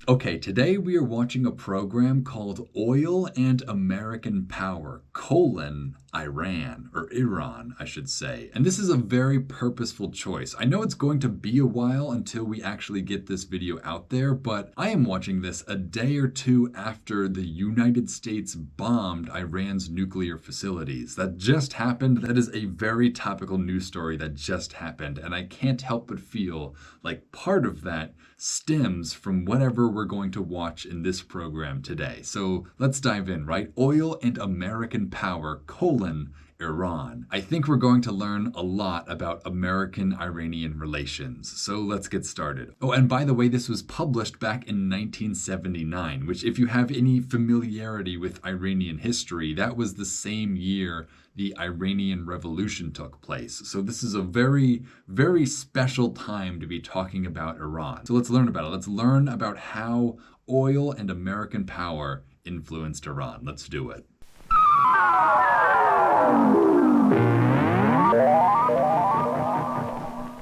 Okay, today we are watching a program called Oil and American Power, Iran, or Iran, I should say. And this is a very purposeful choice. I know it's going to be a while until we actually get this video out there, but I am watching this a day or two after the United States bombed Iran's nuclear facilities. That just happened. That is a very topical news story that just happened, and I can't help but feel like part of that stems from whatever we're going to watch in this program today. So let's dive in, right? Oil and American Power, Iran. I think we're going to learn a lot about American-Iranian relations. So let's get started. Oh, and by the way, this was published back in 1979, which if you have any familiarity with Iranian history, that was the same year the Iranian Revolution took place. So this is a very, very special time to be talking about Iran. So let's learn about it. Let's learn about how oil and American power influenced Iran. Let's do it.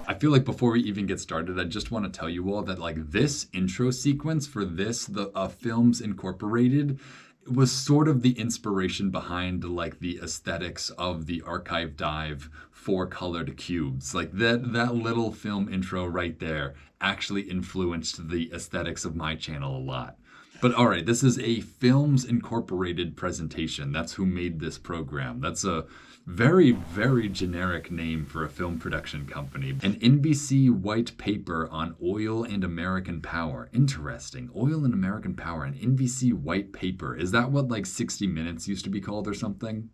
I feel like before we even get started, I just want to tell you all that like this intro sequence for this, the Films Incorporated, was sort of the inspiration behind like the aesthetics of the Archive Dive 4-colored cubes. Like that little film intro right there actually influenced the aesthetics of my channel a lot. But all right, this is a Films Incorporated presentation. That's who made this program. That's a very, very generic name for a film production company. An NBC white paper on oil and American power. Interesting. Oil and American power, an NBC white paper. Is that what like 60 Minutes used to be called or something?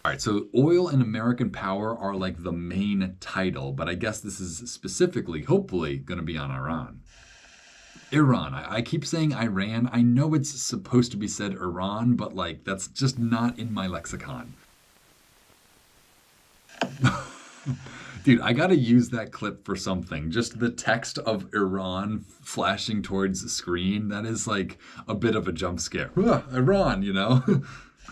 All right, so oil and American power are like the main title, but I guess this is specifically, hopefully, going to be on Iran. Iran. I keep saying Iran. I know it's supposed to be said Iran, but like that's just not in my lexicon. Dude, I gotta use that clip for something. Just the text of Iran flashing towards the screen, that is like a bit of a jump scare. Iran, you know?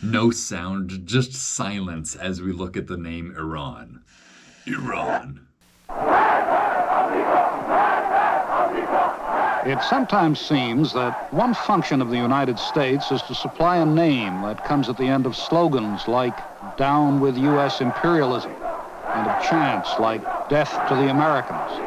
No sound, just silence as we look at the name Iran. Iran. It sometimes seems that one function of the United States is to supply a name that comes at the end of slogans like "Down with U.S. imperialism" and of chants like "Death to the Americans."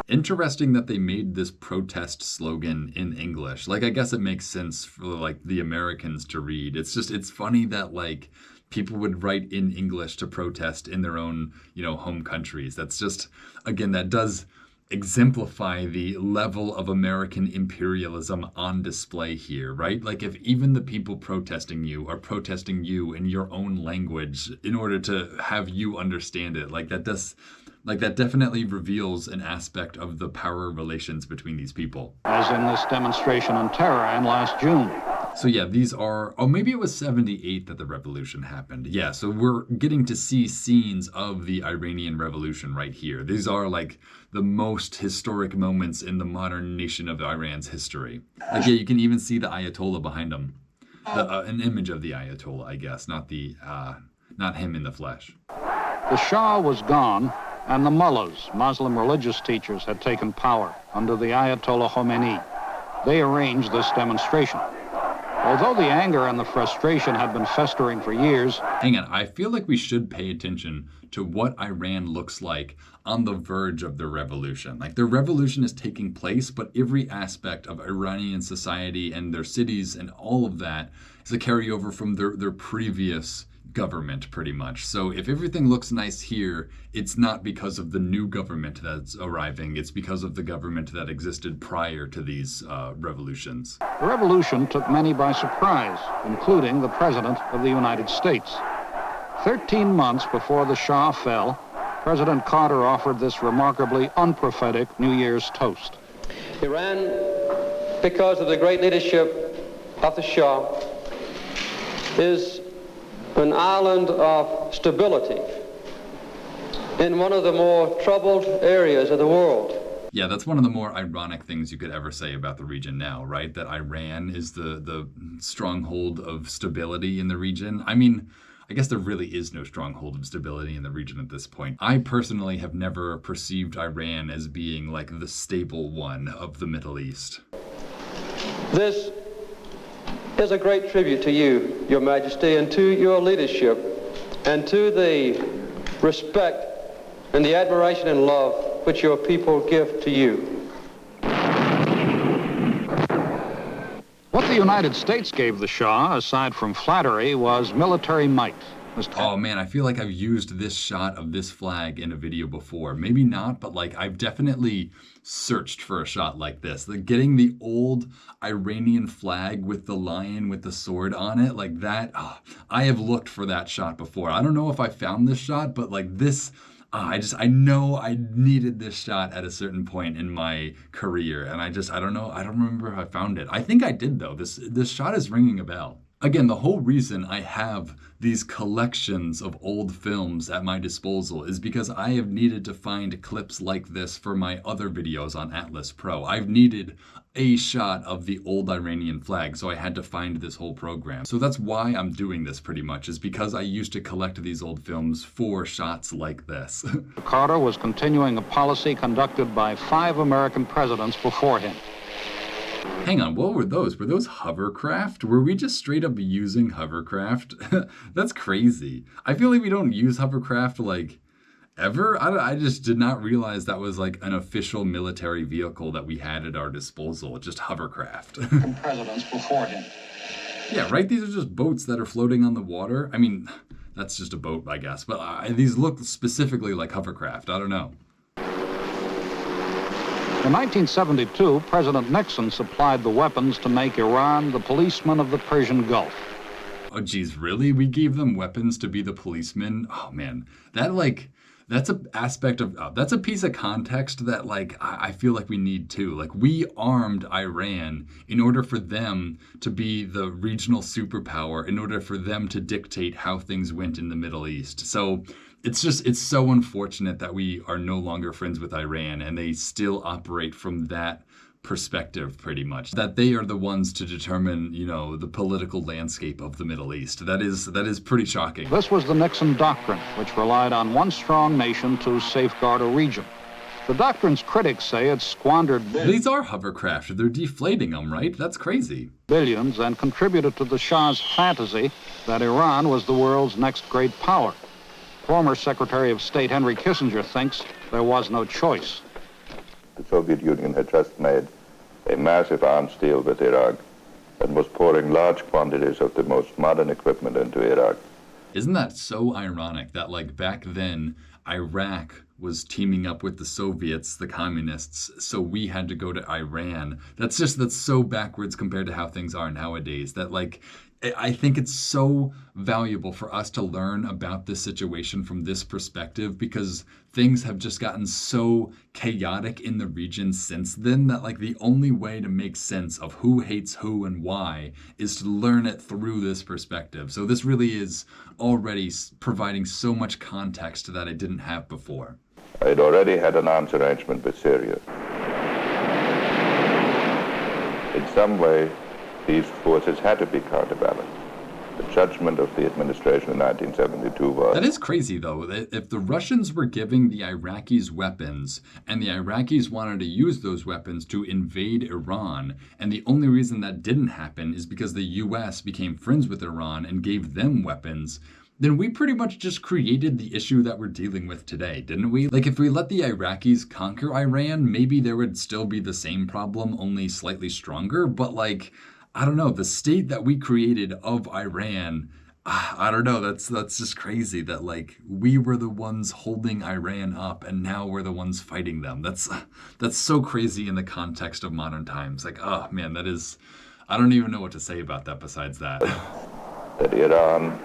Interesting that they made this protest slogan in English. Like, I guess it makes sense for like the Americans to read. It's funny that like people would write in English to protest in their own, home countries. That's just, again, that does exemplify the level of American imperialism on display here, right? Like if even the people protesting you are protesting you in your own language in order to have you understand it, that definitely reveals an aspect of the power relations between these people. As in this demonstration in Tehran last June. So yeah, these are, maybe it was 78 that the revolution happened. Yeah, so we're getting to see scenes of the Iranian Revolution right here. These are like the most historic moments in the modern nation of Iran's history. Like, yeah, you can even see the Ayatollah behind him. An image of the Ayatollah, I guess, not him in the flesh. The Shah was gone, and the mullahs, Muslim religious teachers, had taken power under the Ayatollah Khomeini. They arranged this demonstration. Although the anger and the frustration had been festering for years... Hang on, I feel like we should pay attention to what Iran looks like on the verge of the revolution. Like, the revolution is taking place, but every aspect of Iranian society and their cities and all of that is a carryover from their previous government, pretty much. So if everything looks nice here, it's not because of the new government that's arriving, it's because of the government that existed prior to these revolutions. The revolution took many by surprise, including the President of the United States. 13 months before the Shah fell, President Carter offered this remarkably unprophetic New Year's toast. Iran, because of the great leadership of the Shah, is an island of stability in one of the more troubled areas of the world. Yeah, that's one of the more ironic things you could ever say about the region now, right? That Iran is the stronghold of stability in the region. I mean, I guess there really is no stronghold of stability in the region at this point. I personally have never perceived Iran as being like the stable one of the Middle East. This is a great tribute to you, Your Majesty, and to your leadership, and to the respect and the admiration and love which your people give to you. What the United States gave the Shah, aside from flattery, was military might. Oh man, I feel like I've used this shot of this flag in a video before. Maybe not, but like I've definitely searched for a shot like this. Like getting the old Iranian flag with the lion with the sword on it, like that. Oh, I have looked for that shot before. I don't know if I found this shot, but like this, I know I needed this shot at a certain point in my career, and I don't know. I don't remember if I found it. I think I did though. This shot is ringing a bell. Again, the whole reason I have these collections of old films at my disposal is because I have needed to find clips like this for my other videos on Atlas Pro. I've needed a shot of the old Iranian flag, so I had to find this whole program. So that's why I'm doing this pretty much, is because I used to collect these old films for shots like this. Carter was continuing a policy conducted by 5 American presidents before him. Hang on, what were those? Were those hovercraft? Were we just straight up using hovercraft? That's crazy. I feel like we don't use hovercraft like ever. I just did not realize that was like an official military vehicle that we had at our disposal, just hovercraft. Presidents before him. Yeah, right? These are just boats that are floating on the water. I mean, that's just a boat, I guess. But these look specifically like hovercraft. I don't know. In 1972, President Nixon supplied the weapons to make Iran the policeman of the Persian Gulf. Oh, geez, really? We gave them weapons to be the policemen? Oh, man. That's an aspect of, that's a piece of context that, like, I feel like we need too. Like, we armed Iran in order for them to be the regional superpower, in order for them to dictate how things went in the Middle East. So it's so unfortunate that we are no longer friends with Iran and they still operate from that perspective pretty much, that they are the ones to determine, you know, the political landscape of the Middle East. That is pretty shocking. This was the Nixon Doctrine, which relied on one strong nation to safeguard a region. The doctrine's critics say it squandered These are hovercraft. They're deflating them, right? That's crazy. billions and contributed to the Shah's fantasy that Iran was the world's next great power. Former Secretary of State Henry Kissinger thinks there was no choice. The Soviet Union had just made a massive arms deal with Iraq and was pouring large quantities of the most modern equipment into Iraq. Isn't that so ironic that, like, back then Iraq was teaming up with the Soviets, the communists, so we had to go to Iran? That's so backwards compared to how things are nowadays, that, like, I think it's so valuable for us to learn about this situation from this perspective, because things have just gotten so chaotic in the region since then that, like, the only way to make sense of who hates who and why is to learn it through this perspective. So this really is already providing so much context that I didn't have before. I had already had an arms arrangement with Syria. In some way, these forces had to be counterbalanced. The judgment of the administration in 1972 was... That is crazy, though. If the Russians were giving the Iraqis weapons, and the Iraqis wanted to use those weapons to invade Iran, and the only reason that didn't happen is because the U.S. became friends with Iran and gave them weapons, then we pretty much just created the issue that we're dealing with today, didn't we? Like, if we let the Iraqis conquer Iran, maybe there would still be the same problem, only slightly stronger, but, like, I don't know, the state that we created of Iran, I don't know, that's just crazy that, like, we were the ones holding Iran up and now we're the ones fighting them. That's so crazy in the context of modern times. Like, oh man, I don't even know what to say about that besides that. That Iran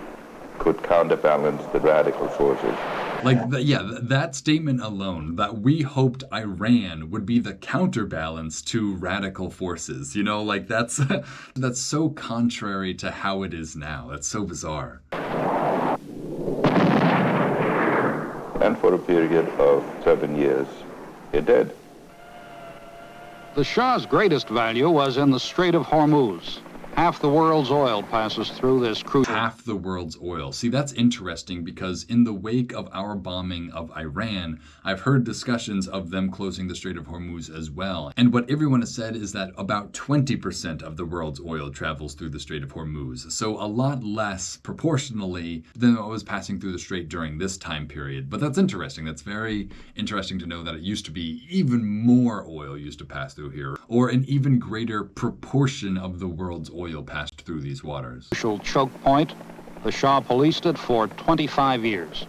could counterbalance the radical forces. Like, that statement alone, that we hoped Iran would be the counterbalance to radical forces, you know, like that's so contrary to how it is now. That's so bizarre. And for a period of 7 years, it did. The Shah's greatest value was in the Strait of Hormuz. Half the world's oil passes through this crucial... Half the world's oil. See, that's interesting because in the wake of our bombing of Iran, I've heard discussions of them closing the Strait of Hormuz as well. And what everyone has said is that about 20% of the world's oil travels through the Strait of Hormuz. So a lot less proportionally than what was passing through the strait during this time period. But that's interesting. That's very interesting to know that it used to be even more oil used to pass through here, or an even greater proportion of the world's oil passed through these waters. Crucial choke point. The Shah policed it for 25 years.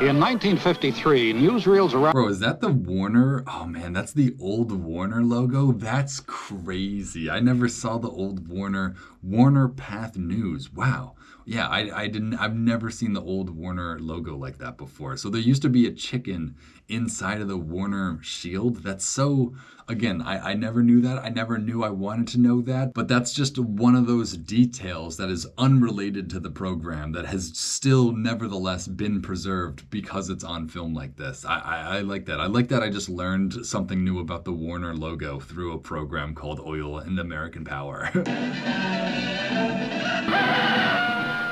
In 1953, newsreels around... Bro, is that the Warner? Oh man, that's the old Warner logo? That's crazy. I never saw the old Warner Path News. Wow. Yeah, I've never seen the old Warner logo like that before. So there used to be a chicken inside of the Warner shield. That's so, again, I never knew that. I never knew I wanted to know that. But that's just one of those details that is unrelated to the program that has still nevertheless been preserved because it's on film like this. I like that. I like that I just learned something new about the Warner logo through a program called Oil and American Power.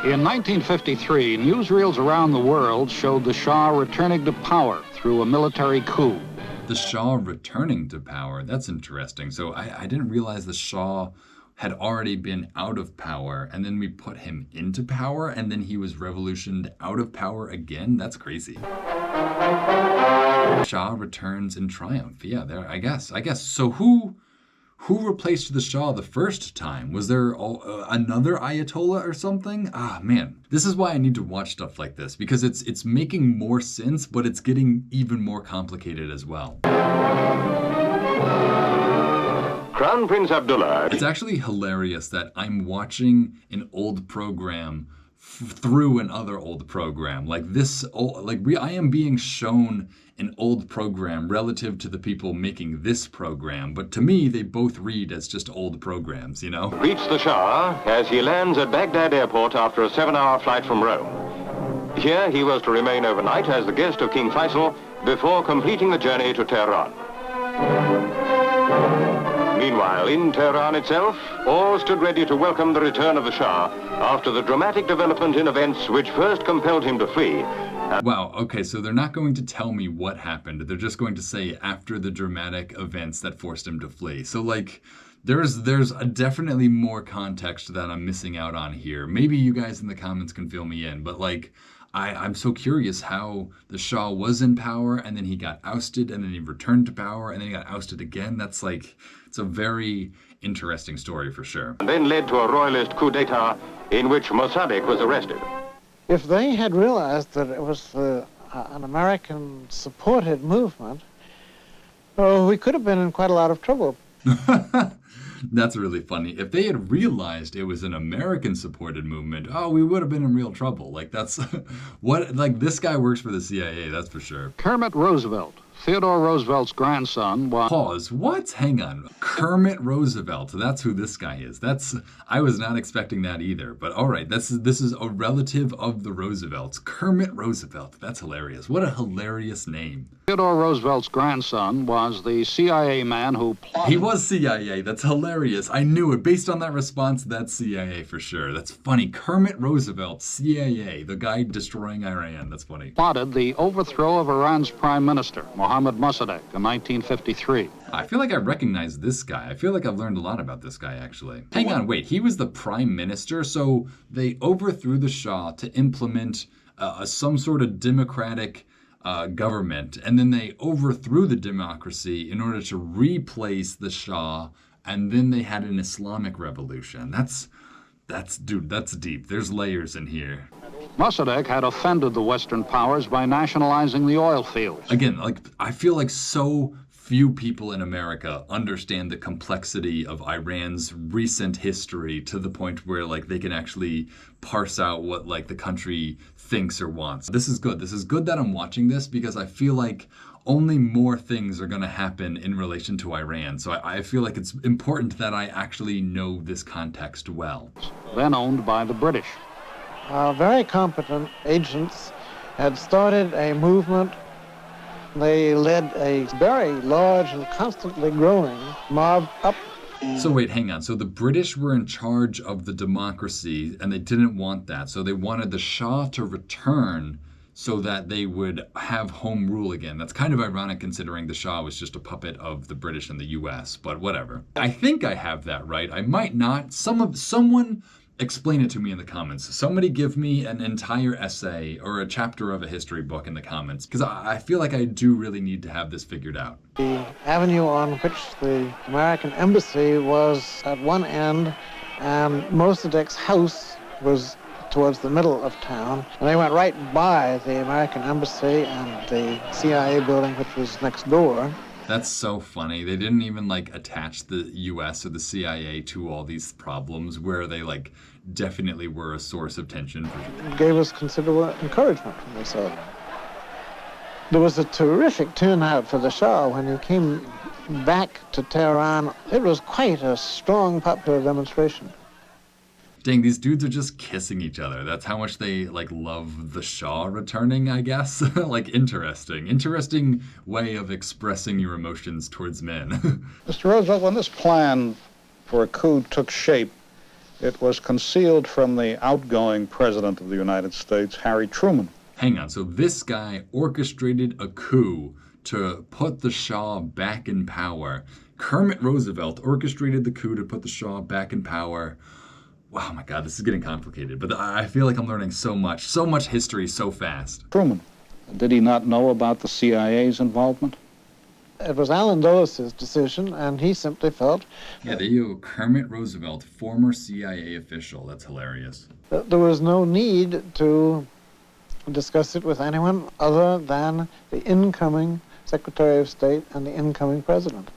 In 1953, newsreels around the world showed the Shah returning to power through a military coup. The Shah returning to power. That's interesting. So I didn't realize the Shah had already been out of power, and then we put him into power, and then he was revolutioned out of power again. That's crazy. Shah returns in triumph. Yeah, there. I guess. So who replaced the Shah the first time? Was there another Ayatollah or something? Ah, man. This is why I need to watch stuff like this, because it's making more sense, but it's getting even more complicated as well. Crown Prince Abdullah. It's actually hilarious that I'm watching an old program through another old program. Like this, I am being shown an old program relative to the people making this program, but to me, they both read as just old programs, you know? Greets the Shah as he lands at Baghdad airport after a 7-hour flight from Rome. Here, he was to remain overnight as the guest of King Faisal before completing the journey to Tehran. Meanwhile, in Tehran itself, all stood ready to welcome the return of the Shah after the dramatic development in events which first compelled him to flee. Wow, okay, so they're not going to tell me what happened. They're just going to say after the dramatic events that forced him to flee. So, like, there's definitely more context that I'm missing out on here. Maybe you guys in the comments can fill me in, but, like, I'm so curious how the Shah was in power, and then he got ousted, and then he returned to power, and then he got ousted again. That's like, it's a very interesting story for sure. And then led to a royalist coup d'etat in which Mossadegh was arrested. If they had realized that it was an American-supported movement, we could have been in quite a lot of trouble. That's really funny. If they had realized it was an American-supported movement, we would have been in real trouble. Like, that's what, like, this guy works for the CIA, that's for sure. Kermit Roosevelt, Theodore Roosevelt's grandson, was... Pause. What? Hang on. Kermit Roosevelt. That's who this guy is. I was not expecting that either. But all right, this is a relative of the Roosevelts. Kermit Roosevelt. That's hilarious. What a hilarious name. Theodore Roosevelt's grandson was the CIA man who plotted... He was CIA. That's hilarious. I knew it. Based on that response, that's CIA for sure. That's funny. Kermit Roosevelt, CIA, the guy destroying Iran. That's funny. Plotted the overthrow of Iran's prime minister, Mohammad Mossadegh, in 1953. I feel like I recognize this guy. I feel like I've learned a lot about this guy, actually. Hang on, wait. He was the prime minister? So they overthrew the Shah to implement some sort of democratic government, and then they overthrew the democracy in order to replace the Shah, and then they had an Islamic revolution. That's deep. There's layers in here. Mossadegh had offended the Western powers by nationalizing the oil fields. Again, like, I feel like so few people in America understand the complexity of Iran's recent history to the point where, like, they can actually parse out what, like, the country thinks or wants. This is good. This is good that I'm watching this, because I feel like only more things are going to happen in relation to Iran. So I feel like it's important that I actually know this context well. Then owned by the British. Very competent agents had started a movement they led a very large and constantly growing mob up. So wait, hang on. So the British were in charge of the democracy and they didn't want that. So they wanted the Shah to return so that they would have home rule again. That's kind of ironic considering the Shah was just a puppet of the British and the US, but whatever. I think I have that right. I might not. Someone explain it to me in the comments. Somebody give me an entire essay or a chapter of a history book in the comments, because I feel like I do really need to have this figured out. The avenue on which the American embassy was at one end, and Mossadegh's house was towards the middle of town. And they went right by the American embassy and the CIA building, which was next door. That's so funny. They didn't even like attach the US or the CIA to all these problems where they like definitely were a source of tension. It gave us considerable encouragement when we saw them. There was a terrific turnout for the Shah when he came back to Tehran. It was quite a strong popular demonstration. Dang, these dudes are just kissing each other. That's how much they like love the Shah returning, I guess. Like interesting way of expressing your emotions towards men. Mr. Roosevelt, when this plan for a coup took shape, it was concealed from the outgoing President of the United States, Harry Truman. Hang on, so this guy orchestrated a coup to put the Shah back in power. Kermit Roosevelt orchestrated the coup to put the Shah back in power. Wow, my God, this is getting complicated, but I feel like I'm learning so much history so fast. Truman, did he not know about the CIA's involvement? It was Allen Dulles' decision, and he simply felt... Yeah, there you go, Kermit Roosevelt, former CIA official. That's hilarious. that there was no need to discuss it with anyone other than the incoming Secretary of State and the incoming President.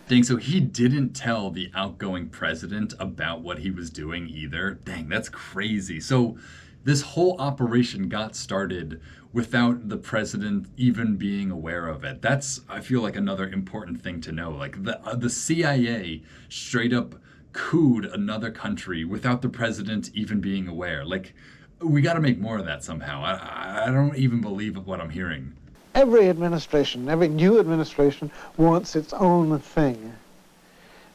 Dang, so he didn't tell the outgoing president about what he was doing either? Dang, that's crazy. So this whole operation got started without the president even being aware of it. That's, I feel like, another important thing to know. Like, the CIA straight up couped another country without the president even being aware. Like, we got to make more of that somehow. I don't even believe what I'm hearing. Every administration, every new administration wants its own thing.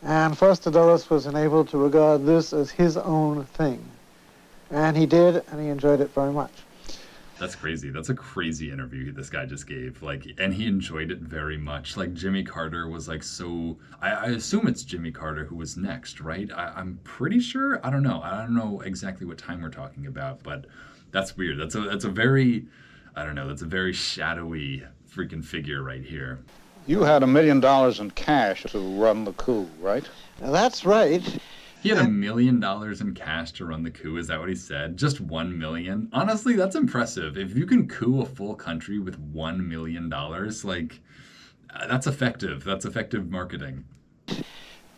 And Foster Dulles was enabled to regard this as his own thing. And he did, and he enjoyed it very much. That's crazy. That's a crazy interview this guy just gave. Like, and he enjoyed it very much. Like, Jimmy Carter was like so... I assume it's Jimmy Carter who was next, right? I'm pretty sure. I don't know. I don't know exactly what time we're talking about, but that's weird. That's a very... I don't know, that's a very shadowy freaking figure right here. You had $1 million in cash to run the coup, right? Now, that's right. He had $1 million in cash to run the coup, is that what he said? Just $1 million? Honestly, that's impressive. If you can coup a full country with $1 million, like, that's effective. That's effective marketing.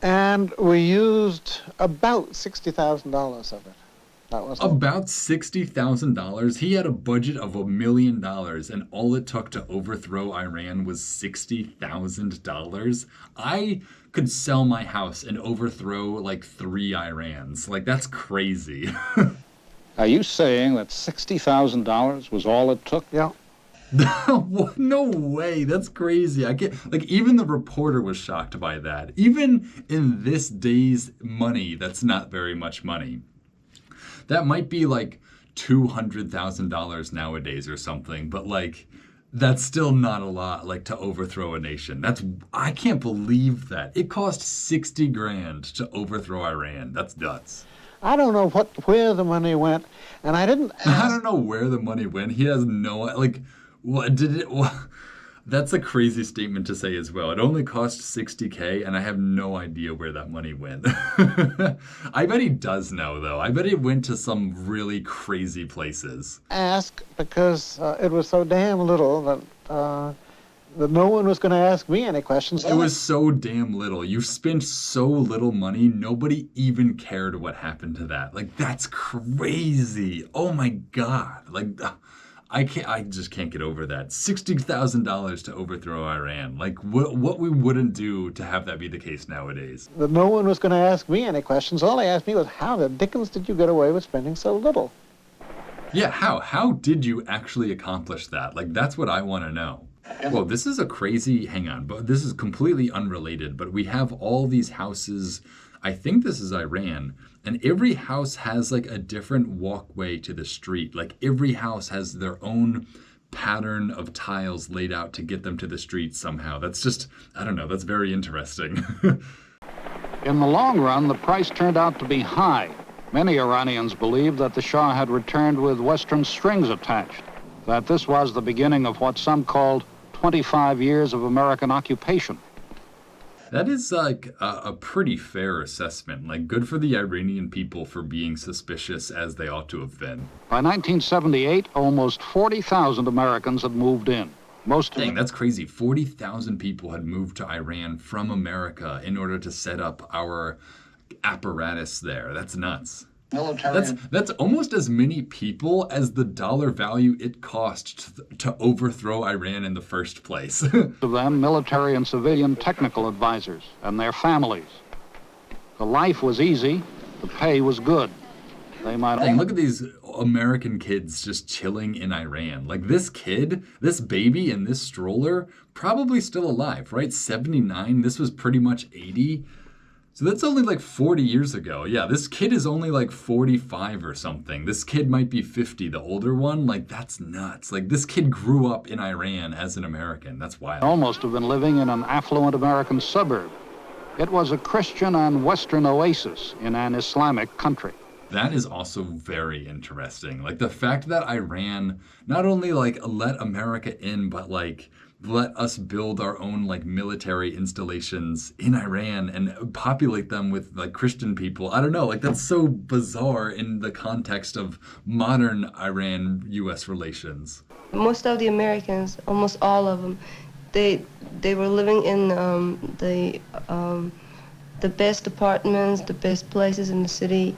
And we used about $60,000 of it. That was about $60,000. He had a budget of $1 million, and all it took to overthrow Iran was $60,000. I could sell my house and overthrow like 3 Irans. Like, that's crazy. Are you saying that $60,000 was all it took? Yeah. No way. That's crazy. I can't, like, even the reporter was shocked by that. Even in this day's money, that's not very much money. That might be like $200,000 nowadays or something, but like, that's still not a lot, like, to overthrow a nation. I can't believe that. It cost 60 grand to overthrow Iran. That's nuts. I don't know where the money went, and I didn't ask... I don't know where the money went. He has no, like, what did it... That's a crazy statement to say as well. It only cost $60K, and I have no idea where that money went. I bet he does know, though. I bet it went to some really crazy places. Ask because it was so damn little that no one was going to ask me any questions. It was so damn little. You spent so little money, nobody even cared what happened to that. Like, that's crazy. Oh my God. Like... I just can't get over that. $60,000 to overthrow Iran. Like, what we wouldn't do to have that be the case nowadays. That no one was going to ask me any questions. All they asked me was, how the dickens did you get away with spending so little? Yeah, how? How did you actually accomplish that? Like, that's what I want to know. Well, this is a crazy, hang on, but this is completely unrelated, but we have all these houses. I think this is Iran, and every house has like a different walkway to the street. Like every house has their own pattern of tiles laid out to get them to the street somehow. That's just, I don't know, that's very interesting. In the long run, the price turned out to be high. Many Iranians believed that the Shah had returned with Western strings attached, that this was the beginning of what some called 25 years of American occupation. That is like a pretty fair assessment. Like, good for the Iranian people for being suspicious as they ought to have been. By 1978, almost 40,000 Americans had moved in. Most of Dang, them that's crazy. 40,000 people had moved to Iran from America in order to set up our apparatus there. That's nuts. That's almost as many people as the dollar value it cost to overthrow Iran in the first place. of them military and civilian technical advisors and their families. The life was easy, the pay was good. They might Dang, look at these American kids just chilling in Iran. Like this kid, this baby in this stroller, probably still alive, right? 79, this was pretty much 80. So that's only like 40 years ago. Yeah, this kid is only like 45 or something. This kid might be 50, the older one. Like, that's nuts. Like, this kid grew up in Iran as an American. That's wild. almost have been living in an affluent American suburb. It was a Christian and Western oasis in an Islamic country. That is also very interesting. Like, the fact that Iran not only like let America in, but like let us build our own like military installations in Iran and populate them with like Christian people. I don't know, like that's so bizarre in the context of modern Iran-US relations. Most of the Americans, almost all of them, they were living in the best apartments, the best places in the city.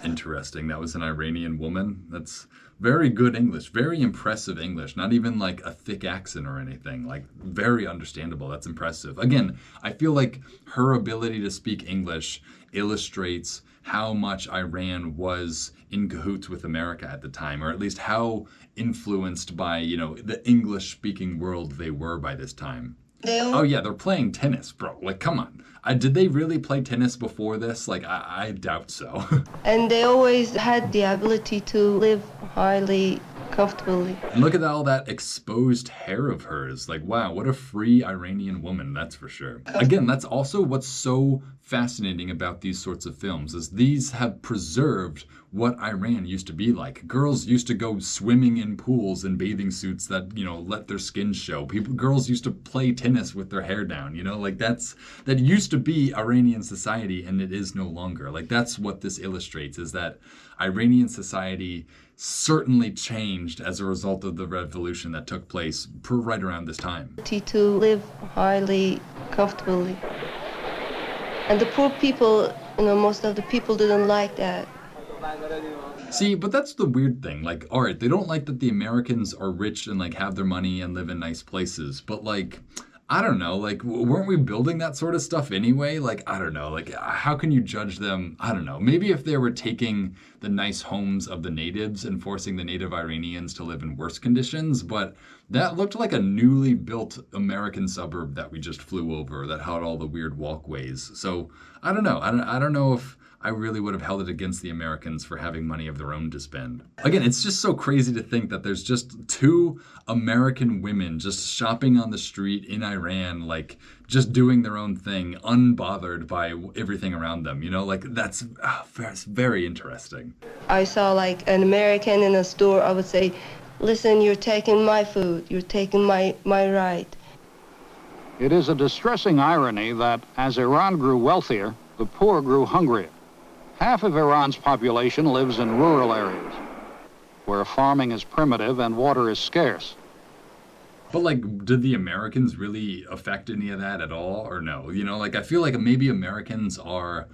Interesting. That was an Iranian woman. That's very good English, very impressive English, not even like a thick accent or anything, like very understandable. That's impressive. Again, I feel like her ability to speak English illustrates how much Iran was in cahoots with America at the time, or at least how influenced by, you know, the English-speaking world they were by this time. Oh yeah, they're playing tennis, bro. Like, come on. Did they really play tennis before this? Like, I doubt so. And they always had the ability to live highly comfortably. And look at all that exposed hair of hers. Like, wow, what a free Iranian woman, that's for sure. Again, that's also what's so fascinating about these sorts of films, is these have preserved what Iran used to be like. Girls used to go swimming in pools in bathing suits that, you know, let their skin show. Girls used to play tennis with their hair down, you know, like that used to be Iranian society, and it is no longer. Like, that's what this illustrates, is that Iranian society certainly changed as a result of the revolution that took place right around this time. To live highly comfortably. And the poor people, you know, most of the people didn't like that. See, but that's the weird thing. Like, all right, they don't like that the Americans are rich and like have their money and live in nice places, but like, I don't know, like, weren't we building that sort of stuff anyway? Like, I don't know, like, how can you judge them? I don't know. Maybe if they were taking the nice homes of the natives and forcing the native Iranians to live in worse conditions, but that looked like a newly built American suburb that we just flew over that had all the weird walkways. So, I don't know. I don't know if I really would have held it against the Americans for having money of their own to spend. Again, it's just so crazy to think that there's just two American women just shopping on the street in Iran, like just doing their own thing, unbothered by everything around them. You know, like that's very interesting. I saw like an American in a store, I would say, listen, you're taking my food, you're taking my right. It is a distressing irony that as Iran grew wealthier, the poor grew hungrier. Half of Iran's population lives in rural areas, where farming is primitive and water is scarce. But like, did the Americans really affect any of that at all, or no? You know, like, I feel like maybe Americans are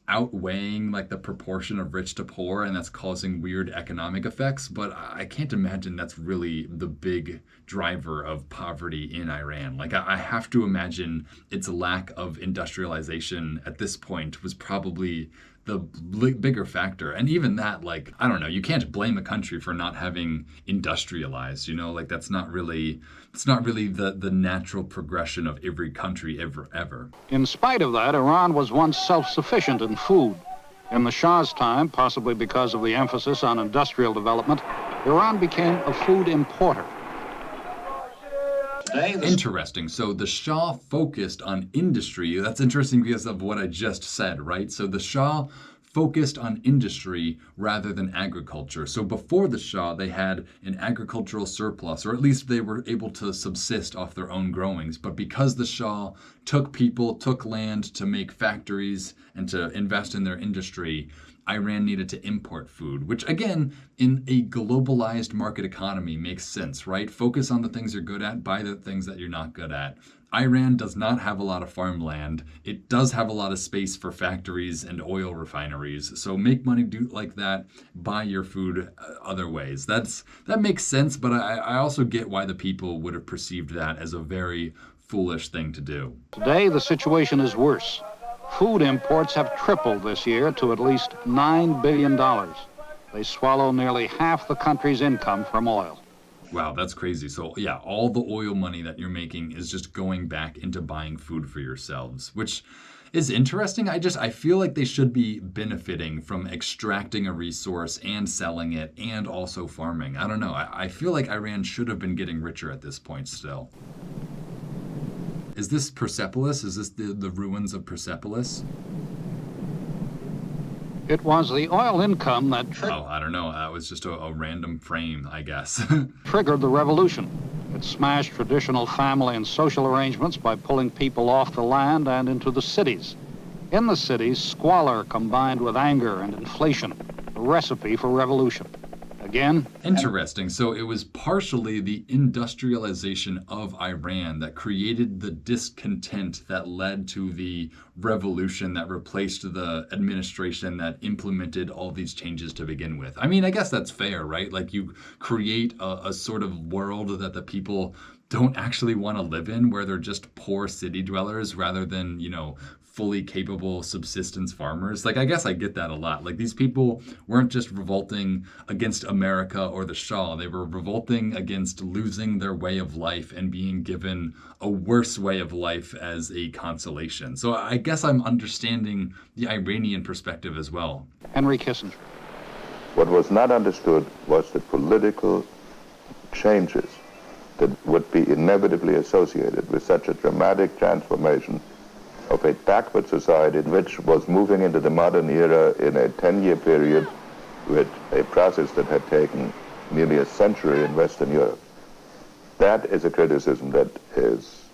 outweighing like the proportion of rich to poor, and that's causing weird economic effects, but I can't imagine that's really the big driver of poverty in Iran. Like, I have to imagine its lack of industrialization at this point was probably the bigger factor. And even that, like, I don't know, you can't blame a country for not having industrialized, like it's not really the natural progression of every country ever. In spite of that, Iran was once self-sufficient in food. In the Shah's time, possibly because of the emphasis on industrial development, Iran became a food importer. Interesting. So the Shah focused on industry. That's interesting because of what I just said, right? So the Shah focused on industry rather than agriculture. So before the Shah, they had an agricultural surplus, or at least they were able to subsist off their own growings. But because the Shah took land to make factories and to invest in their industry, Iran needed to import food, which again, in a globalized market economy makes sense, right? Focus on the things you're good at, buy the things that you're not good at. Iran does not have a lot of farmland. It does have a lot of space for factories and oil refineries. So make money do like that, buy your food other ways. That makes sense, but I also get why the people would have perceived that as a very foolish thing to do. Today, the situation is worse. Food imports have tripled this year to at least $9 billion. They swallow nearly half the country's income from oil. Wow, that's crazy. So yeah, all the oil money that you're making is just going back into buying food for yourselves, which is interesting. I feel like they should be benefiting from extracting a resource and selling it and also farming. I don't know. I feel like Iran should have been getting richer at this point still. Is this Persepolis? Is this the ruins of Persepolis? It was the oil income that I don't know. That was just a random frame, I guess. triggered the revolution. It smashed traditional family and social arrangements by pulling people off the land and into the cities. In the cities, squalor combined with anger and inflation, a recipe for revolution. Again, interesting. So it was partially the industrialization of Iran that created the discontent that led to the revolution that replaced the administration that implemented all these changes to begin with. I mean, I guess that's fair, right? Like you create a sort of world that the people don't actually want to live in, where they're just poor city dwellers rather than, fully capable subsistence farmers. Like, I guess I get that a lot. Like, these people weren't just revolting against America or the Shah. They were revolting against losing their way of life and being given a worse way of life as a consolation. So I guess I'm understanding the Iranian perspective as well. Henry Kissinger. What was not understood was the political changes that would be inevitably associated with such a dramatic transformation of a backward society which was moving into the modern era in a 10-year period with a process that had taken nearly a century in Western Europe. That is a criticism that is...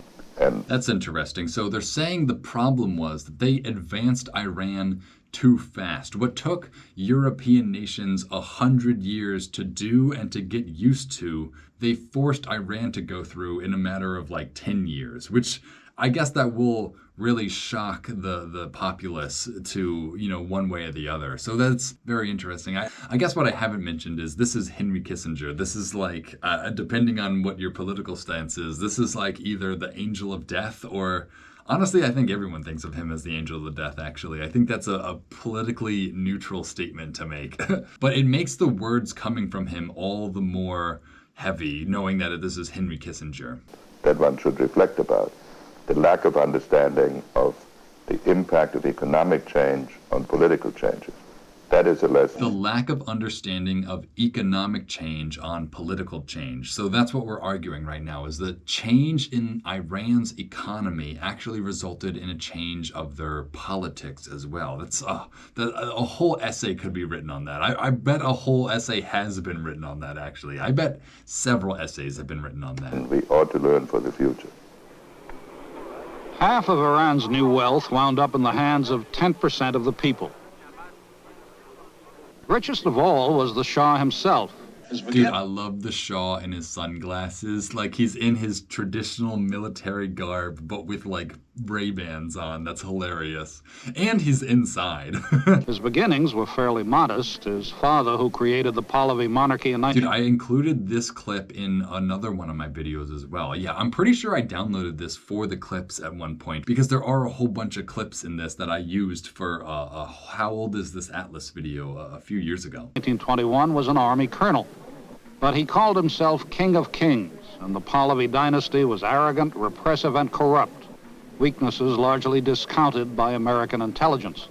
That's interesting. So they're saying the problem was that they advanced Iran too fast. What took European nations 100 years to do and to get used to, they forced Iran to go through in a matter of like 10 years, which I guess that will really shock the populace to, one way or the other. So that's very interesting. I guess what I haven't mentioned is this is Henry Kissinger. This is like, depending on what your political stance is, this is like either the angel of death or... Honestly, I think everyone thinks of him as the angel of death, actually. I think that's a politically neutral statement to make. But it makes the words coming from him all the more heavy, knowing that this is Henry Kissinger. That one should reflect about the lack of understanding of the impact of economic change on political changes. That is a lesson. The lack of understanding of economic change on political change. So that's what we're arguing right now, is that change in Iran's economy actually resulted in a change of their politics as well. That's a whole essay could be written on that. I bet a whole essay has been written on that, actually. I bet several essays have been written on that. And we ought to learn for the future. Half of Iran's new wealth wound up in the hands of 10% of the people. Richest of all was the Shah himself. Dude, I love the Shah in his sunglasses. Like, he's in his traditional military garb, but with, like, Ray-Bans on. That's hilarious. And he's inside. His beginnings were fairly modest. His father, who created the Pahlavi monarchy in Dude, I included this clip in another one of my videos as well. Yeah, I'm pretty sure I downloaded this for the clips at one point because there are a whole bunch of clips in this that I used for a How Old Is This Atlas video a few years ago. 1921 was an army colonel, but he called himself King of Kings, and the Pahlavi dynasty was arrogant, repressive, and corrupt. Weaknesses largely discounted by American intelligence.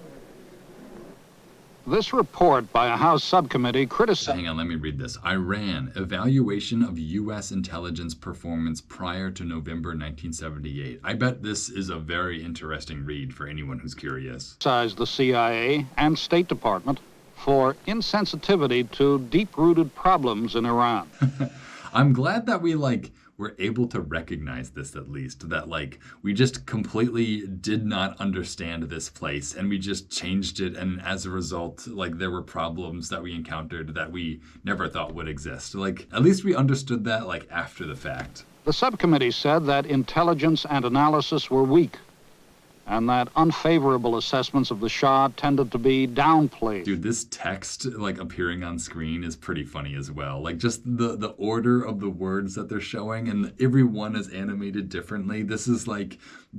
This report by a House subcommittee criticized... Hang on, let me read this. Iran, evaluation of U.S. intelligence performance prior to November 1978. I bet this is a very interesting read for anyone who's curious. ...the CIA and State Department for insensitivity to deep-rooted problems in Iran. I'm glad that we're able to recognize this, at least, that we just completely did not understand this place and we just changed it, and as a result there were problems that we encountered that we never thought would exist. At least we understood that after the fact. The subcommittee said that intelligence and analysis were weak and that unfavorable assessments of the Shah tended to be downplayed. Dude, this text appearing on screen is pretty funny as well. Just the order of the words that they're showing, and every one is animated differently. This is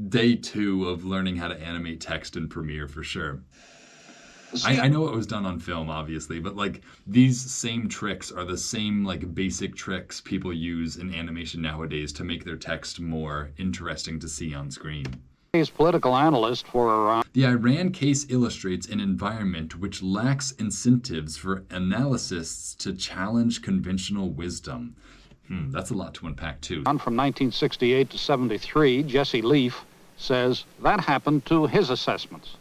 day 2 of learning how to animate text in Premiere for sure. I know it was done on film, obviously, but these same tricks are the same basic tricks people use in animation nowadays to make their text more interesting to see on screen. Political analyst for Iran. The Iran case illustrates an environment which lacks incentives for analysts to challenge conventional wisdom. That's a lot to unpack, too. From 1968 to 73, Jesse Leaf says that happened to his assessments.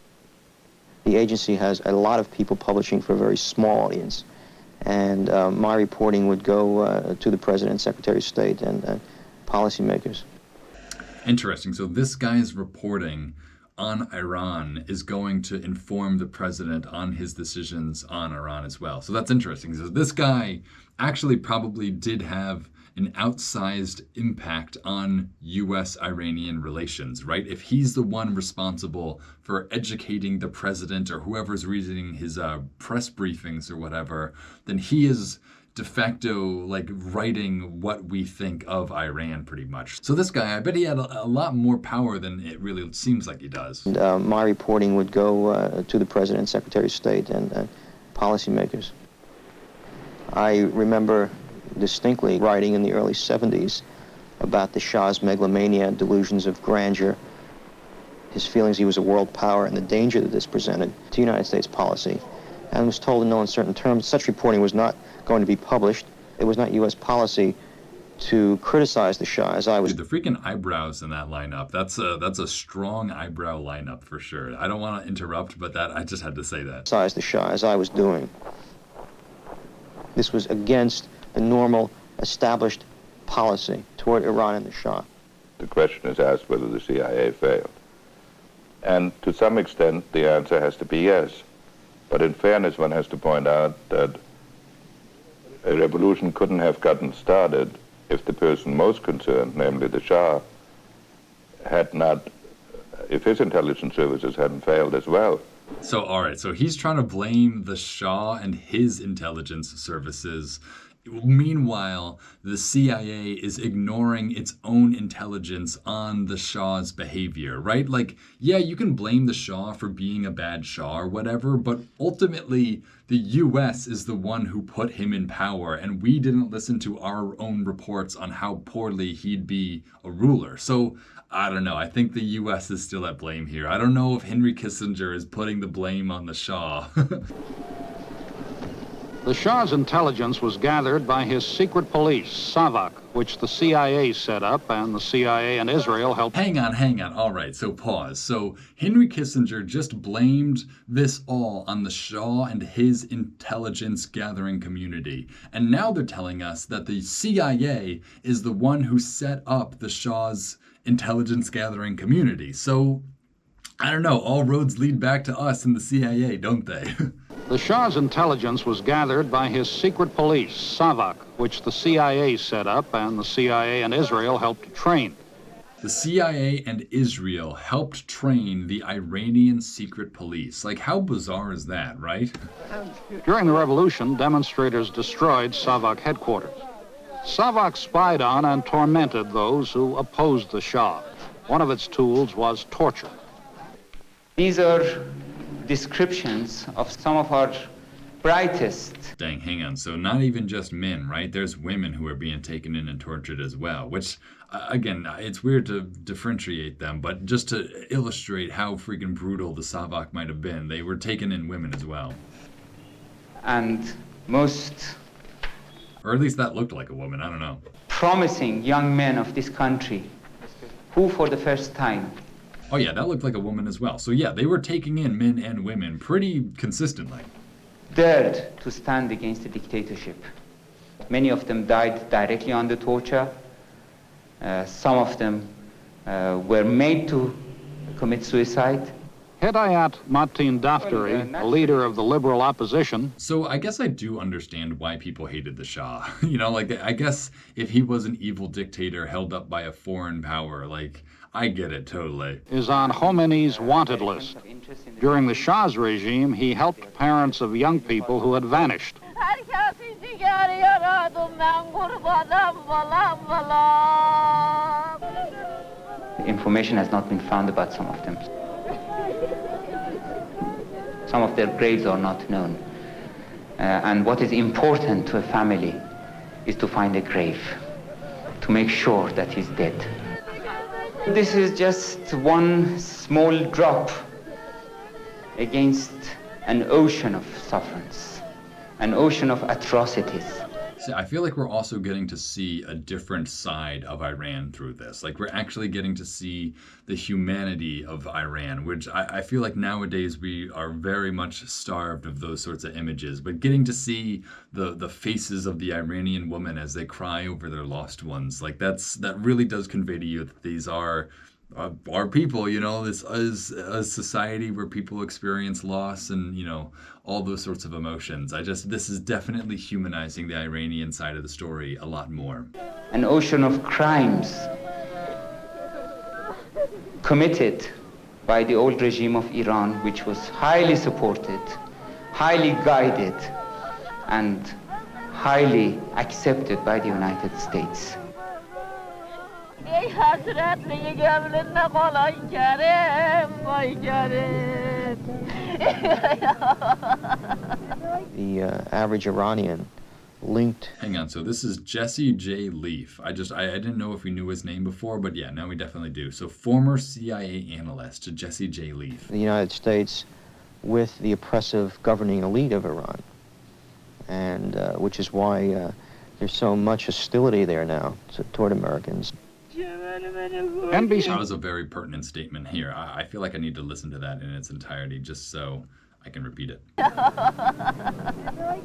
The agency has a lot of people publishing for a very small audience, and my reporting would go to the President, Secretary of State, and policymakers. Interesting. So this guy's reporting on Iran is going to inform the president on his decisions on Iran as well. So that's interesting. So this guy actually probably did have an outsized impact on U.S.-Iranian relations, right? If he's the one responsible for educating the president or whoever's reading his press briefings or whatever, then he is de facto writing what we think of Iran pretty much. So this guy, I bet he had a lot more power than it really seems like he does. And, my reporting would go to the President, Secretary of State, and policymakers. I remember distinctly writing in the early 70s about the Shah's megalomania and delusions of grandeur, his feelings he was a world power, and the danger that this presented to United States policy, and was told in no uncertain terms such reporting was not going to be published. It was not U.S. policy to criticize the Shah as I was. Dude, the freaking eyebrows in that lineup. That's a strong eyebrow lineup for sure. I don't want to interrupt, but I just had to say that. Criticize the Shah as I was doing. This was against the normal, established policy toward Iran and the Shah. The question is asked whether the CIA failed. And to some extent, the answer has to be yes. But in fairness, one has to point out that a revolution couldn't have gotten started if the person most concerned, namely the Shah, if his intelligence services hadn't failed as well. So, all right, so he's trying to blame the Shah and his intelligence services. Meanwhile, the CIA is ignoring its own intelligence on the Shah's behavior, right? Yeah, you can blame the Shah for being a bad Shah or whatever, but ultimately, the U.S. is the one who put him in power, and we didn't listen to our own reports on how poorly he'd be a ruler. So, I don't know. I think the U.S. is still at blame here. I don't know if Henry Kissinger is putting the blame on the Shah. The Shah's intelligence was gathered by his secret police, SAVAK, which the CIA set up, and the CIA and Israel helped. Hang on. All right, so pause. So Henry Kissinger just blamed this all on the Shah and his intelligence gathering community. And now they're telling us that the CIA is the one who set up the Shah's intelligence gathering community. So, I don't know, all roads lead back to us and the CIA, don't they? The Shah's intelligence was gathered by his secret police, SAVAK, which the CIA set up and the CIA and Israel helped train. The CIA and Israel helped train the Iranian secret police. Like, how bizarre is that, right? During the revolution, demonstrators destroyed Savak headquarters. Savak spied on and tormented those who opposed the Shah. One of its tools was torture. These are descriptions of some of our brightest. Dang, hang on. So not even just men, right? There's women who are being taken in and tortured as well, which, again, it's weird to differentiate them, but just to illustrate how freaking brutal the Savak might have been, they were taking in women as well. And most, or at least that looked like a woman, I don't know. Promising young men of this country who for the first time. Oh yeah, that looked like a woman as well. So yeah, they were taking in men and women pretty consistently. Dared to stand against the dictatorship. Many of them died directly under torture. Some of them were made to commit suicide. Hedayat Matin Daftari, a leader of the liberal opposition. So I guess I do understand why people hated the Shah. You know, like, I guess if he was an evil dictator held up by a foreign power, like, I get it totally. Is on Khomeini's wanted list. During the Shah's regime, he helped parents of young people who had vanished. Information has not been found about some of them. Some of their graves are not known. And what is important to a family is to find a grave, to make sure that he's dead. This is just one small drop against an ocean of sufferance, an ocean of atrocities. See, I feel like we're also getting to see a different side of Iran through this. Like, we're actually getting to see the humanity of Iran, which I feel like nowadays we are very much starved of those sorts of images. But getting to see the faces of the Iranian women as they cry over their lost ones, like that really does convey to you that these are our people, you know. This is a society where people experience loss and, you know, all those sorts of emotions. This is definitely humanizing the Iranian side of the story a lot more. An ocean of crimes committed by the old regime of Iran, which was highly supported, highly guided, and highly accepted by the United States. The average Iranian linked. Hang on, so this is Jesse J. Leaf. I didn't know if we knew his name before, but yeah, now we definitely do. So former CIA analyst Jesse J. Leaf. The United States with the oppressive governing elite of Iran, and which is why there's so much hostility there now toward Americans. NBC. That was a very pertinent statement here. I feel like I need to listen to that in its entirety just so I can repeat it.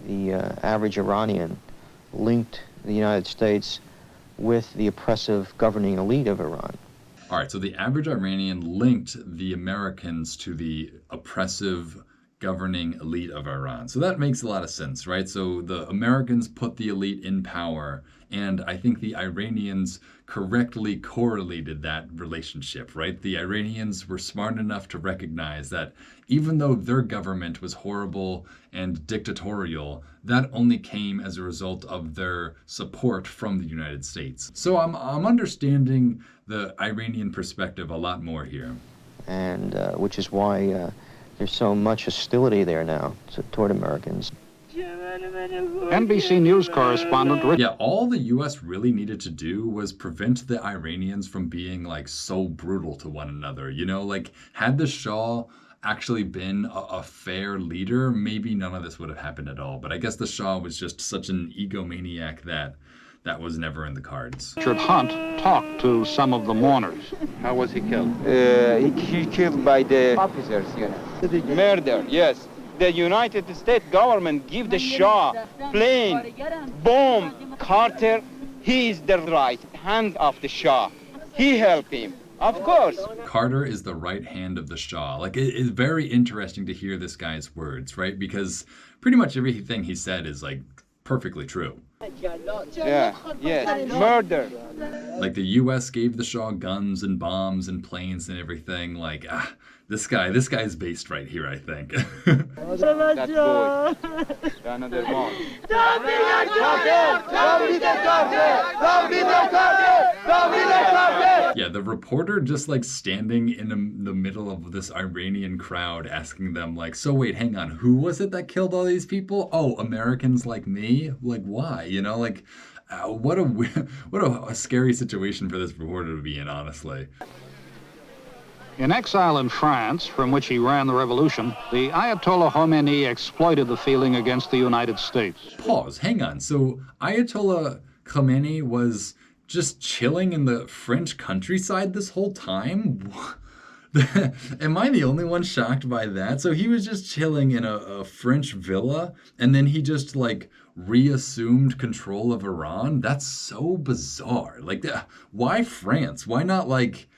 The average Iranian linked the United States with the oppressive governing elite of Iran. All right, so the average Iranian linked the Americans to the oppressive governing elite of Iran. So that makes a lot of sense, right? So the Americans put the elite in power, and I think the Iranians correctly correlated that relationship, right? The Iranians were smart enough to recognize that even though their government was horrible and dictatorial, that only came as a result of their support from the United States. So I'm understanding the Iranian perspective a lot more here. And which is why there's so much hostility there now toward Americans. NBC News correspondent Rick. Yeah, all the U.S. really needed to do was prevent the Iranians from being like so brutal to one another. You know, like had the Shah actually been a fair leader, maybe none of this would have happened at all. But I guess the Shah was just such an egomaniac that was never in the cards. Richard Hunt talked to some of the mourners. How was he killed? He killed by the officers, Murder, yes. The United States government give the Shah plane, bomb, Carter. He is the right hand of the Shah. He helped him, of course. Carter is the right hand of the Shah. Like, it's very interesting to hear this guy's words, right? Because pretty much everything he said is like perfectly true. Yeah, yes, murder. Like the US gave the Shah guns and bombs and planes and everything. Like, this guy's based right here, I think. That's good. Another one. Yeah, the reporter just like standing in the middle of this Iranian crowd asking them like, so wait, hang on, who was it that killed all these people? Oh, Americans like me? Like, why? You know, like, what a scary situation for this reporter to be in, honestly. In exile in France, from which he ran the revolution, the Ayatollah Khomeini exploited the feeling against the United States. Pause, hang on. So Ayatollah Khomeini was just chilling in the French countryside this whole time? Am I the only one shocked by that? So he was just chilling in a French villa, and then he just like reassumed control of Iran? That's so bizarre. Like, why France? Why not like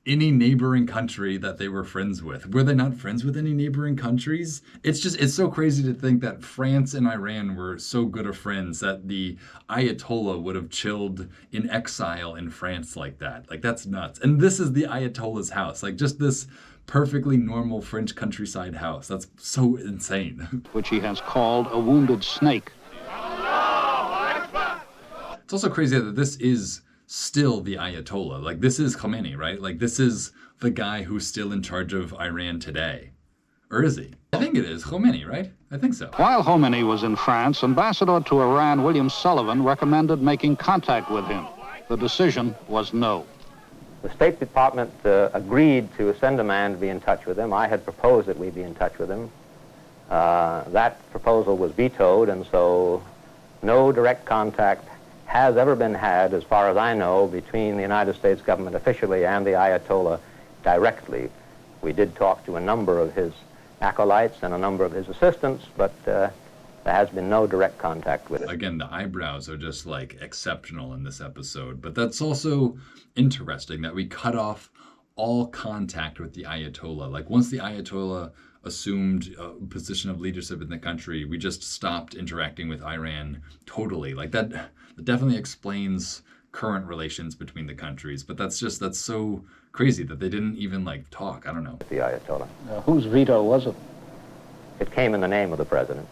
any neighboring country that they were friends with? Were they not friends with any neighboring countries? It's so crazy to think that France and Iran were so good of friends that the Ayatollah would have chilled in exile in France like that. Like, that's nuts. And this is the Ayatollah's house, like just this perfectly normal French countryside house. That's so insane. Which he has called a wounded snake. It's also crazy that this is still the Ayatollah. Like, this is Khomeini, right? Like, this is the guy who's still in charge of Iran today. Or is he? I think it is Khomeini, right? I think so. While Khomeini was in France, Ambassador to Iran William Sullivan recommended making contact with him. The decision was no. The State Department agreed to send a man to be in touch with him. I had proposed that we be in touch with him. That proposal was vetoed, and so no direct contact has ever been had, as far as I know, between the United States government officially and the Ayatollah directly. We did talk to a number of his acolytes and a number of his assistants, but there has been no direct contact with him. Again, the eyebrows are just like exceptional in this episode, but that's also interesting that we cut off all contact with the Ayatollah. Like, once the Ayatollah assumed a position of leadership in the country, we just stopped interacting with Iran totally. Like, that definitely explains current relations between the countries, but that's so crazy that they didn't even like talk. I don't know. The Ayatollah. Whose veto was it? It came in the name of the president.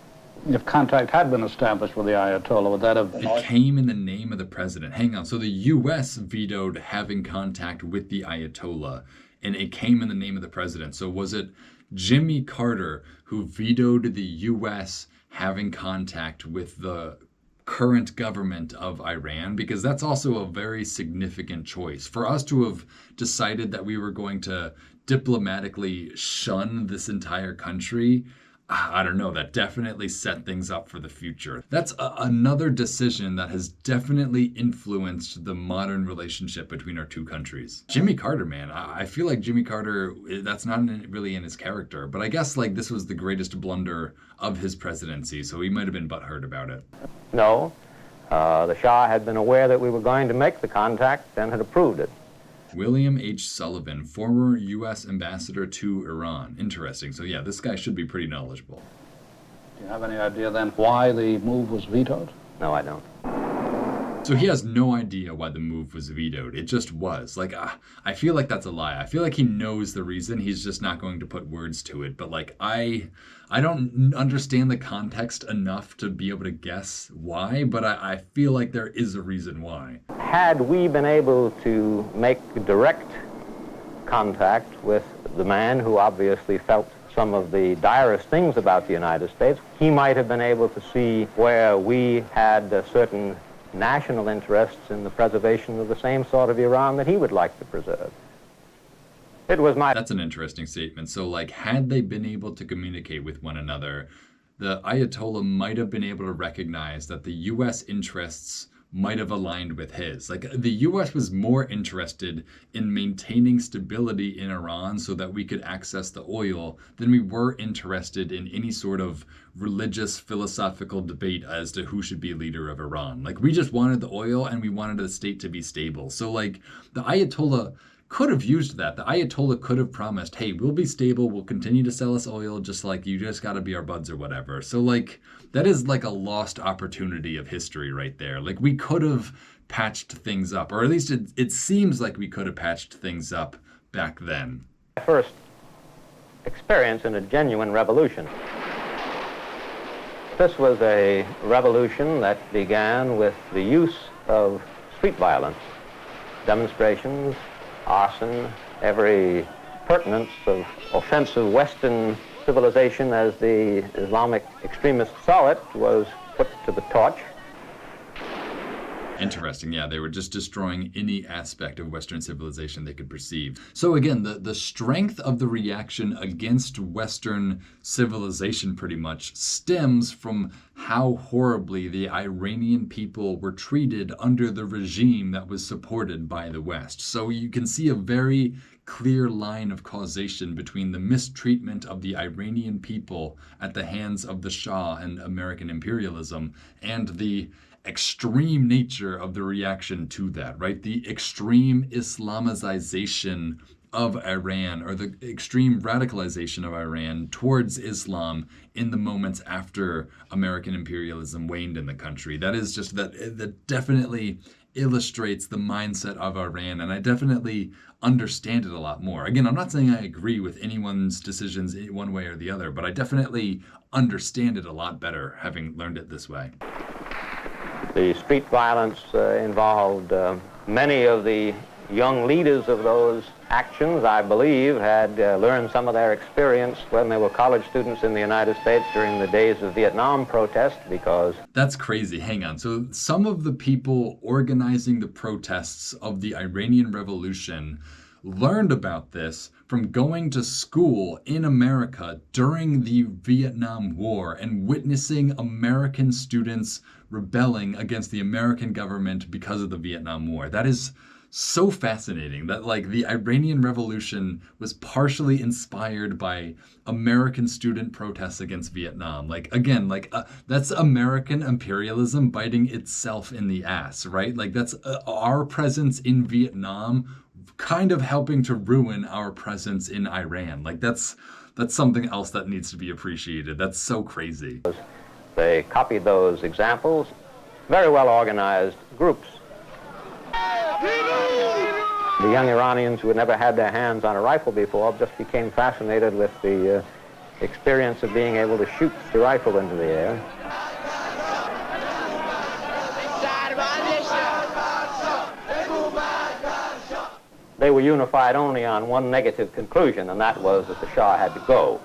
If contact had been established with the Ayatollah, would that have... It came in the name of the president. Hang on. So the U.S. vetoed having contact with the Ayatollah, and it came in the name of the president. So was it Jimmy Carter who vetoed the U.S. having contact with the current government of Iran? Because that's also a very significant choice. For us to have decided that we were going to diplomatically shun this entire country, I don't know, that definitely set things up for the future. That's another decision that has definitely influenced the modern relationship between our two countries. Jimmy Carter, man, I feel like Jimmy Carter, that's not really in his character, but I guess like this was the greatest blunder of his presidency, so he might have been butthurt about it. No, the Shah had been aware that we were going to make the contact and had approved it. William H. Sullivan, former U.S. ambassador to Iran. Interesting. So yeah, this guy should be pretty knowledgeable. Do you have any idea then why the move was vetoed? No, I don't. So he has no idea why the move was vetoed. It just was. Like, I feel like that's a lie. I feel like he knows the reason. He's just not going to put words to it. But like, I don't understand the context enough to be able to guess why, but I feel like there is a reason why. Had we been able to make direct contact with the man who obviously felt some of the direst things about the United States, he might have been able to see where we had certain national interests in the preservation of the same sort of Iran that he would like to preserve. That's an interesting statement. So, like, had they been able to communicate with one another, the Ayatollah might have been able to recognize that the U.S. interests might have aligned with his. Like, the U.S. was more interested in maintaining stability in Iran so that we could access the oil than we were interested in any sort of religious, philosophical debate as to who should be leader of Iran. Like, we just wanted the oil and we wanted the state to be stable. So, like, the Ayatollah could have used that. The Ayatollah could have promised, hey, we'll be stable, we'll continue to sell us oil, just like you just got to be our buds or whatever. So like, that is like a lost opportunity of history right there. Like, we could have patched things up, or at least it seems like we could have patched things up back then. First experience in a genuine revolution. This was a revolution that began with the use of street violence, demonstrations, arson, every pertinence of offensive Western civilization as the Islamic extremists saw it was put to the torch. Interesting. Yeah, they were just destroying any aspect of Western civilization they could perceive. So again, the strength of the reaction against Western civilization pretty much stems from how horribly the Iranian people were treated under the regime that was supported by the West. So you can see a very clear line of causation between the mistreatment of the Iranian people at the hands of the Shah and American imperialism and the extreme nature of the reaction to that, right? The extreme Islamization of Iran, or the extreme radicalization of Iran towards Islam in the moments after American imperialism waned in the country. That is just that definitely illustrates the mindset of Iran, and I definitely understand it a lot more. Again, I'm not saying I agree with anyone's decisions in one way or the other, but I definitely understand it a lot better having learned it this way. The street violence involved many of the young leaders of those actions, I believe, had learned some of their experience when they were college students in the United States during the days of Vietnam protest, because... That's crazy. Hang on. So some of the people organizing the protests of the Iranian Revolution learned about this from going to school in America during the Vietnam War and witnessing American students rebelling against the American government because of the Vietnam War. That is so fascinating that like the Iranian Revolution was partially inspired by American student protests against Vietnam. Like again, like that's American imperialism biting itself in the ass, right? Like that's our presence in Vietnam kind of helping to ruin our presence in Iran. Like that's something else that needs to be appreciated. That's so crazy. They copied those examples, very well organized groups. The young Iranians who had never had their hands on a rifle before just became fascinated with the experience of being able to shoot the rifle into the air. They were unified only on one negative conclusion, and that was that the Shah had to go.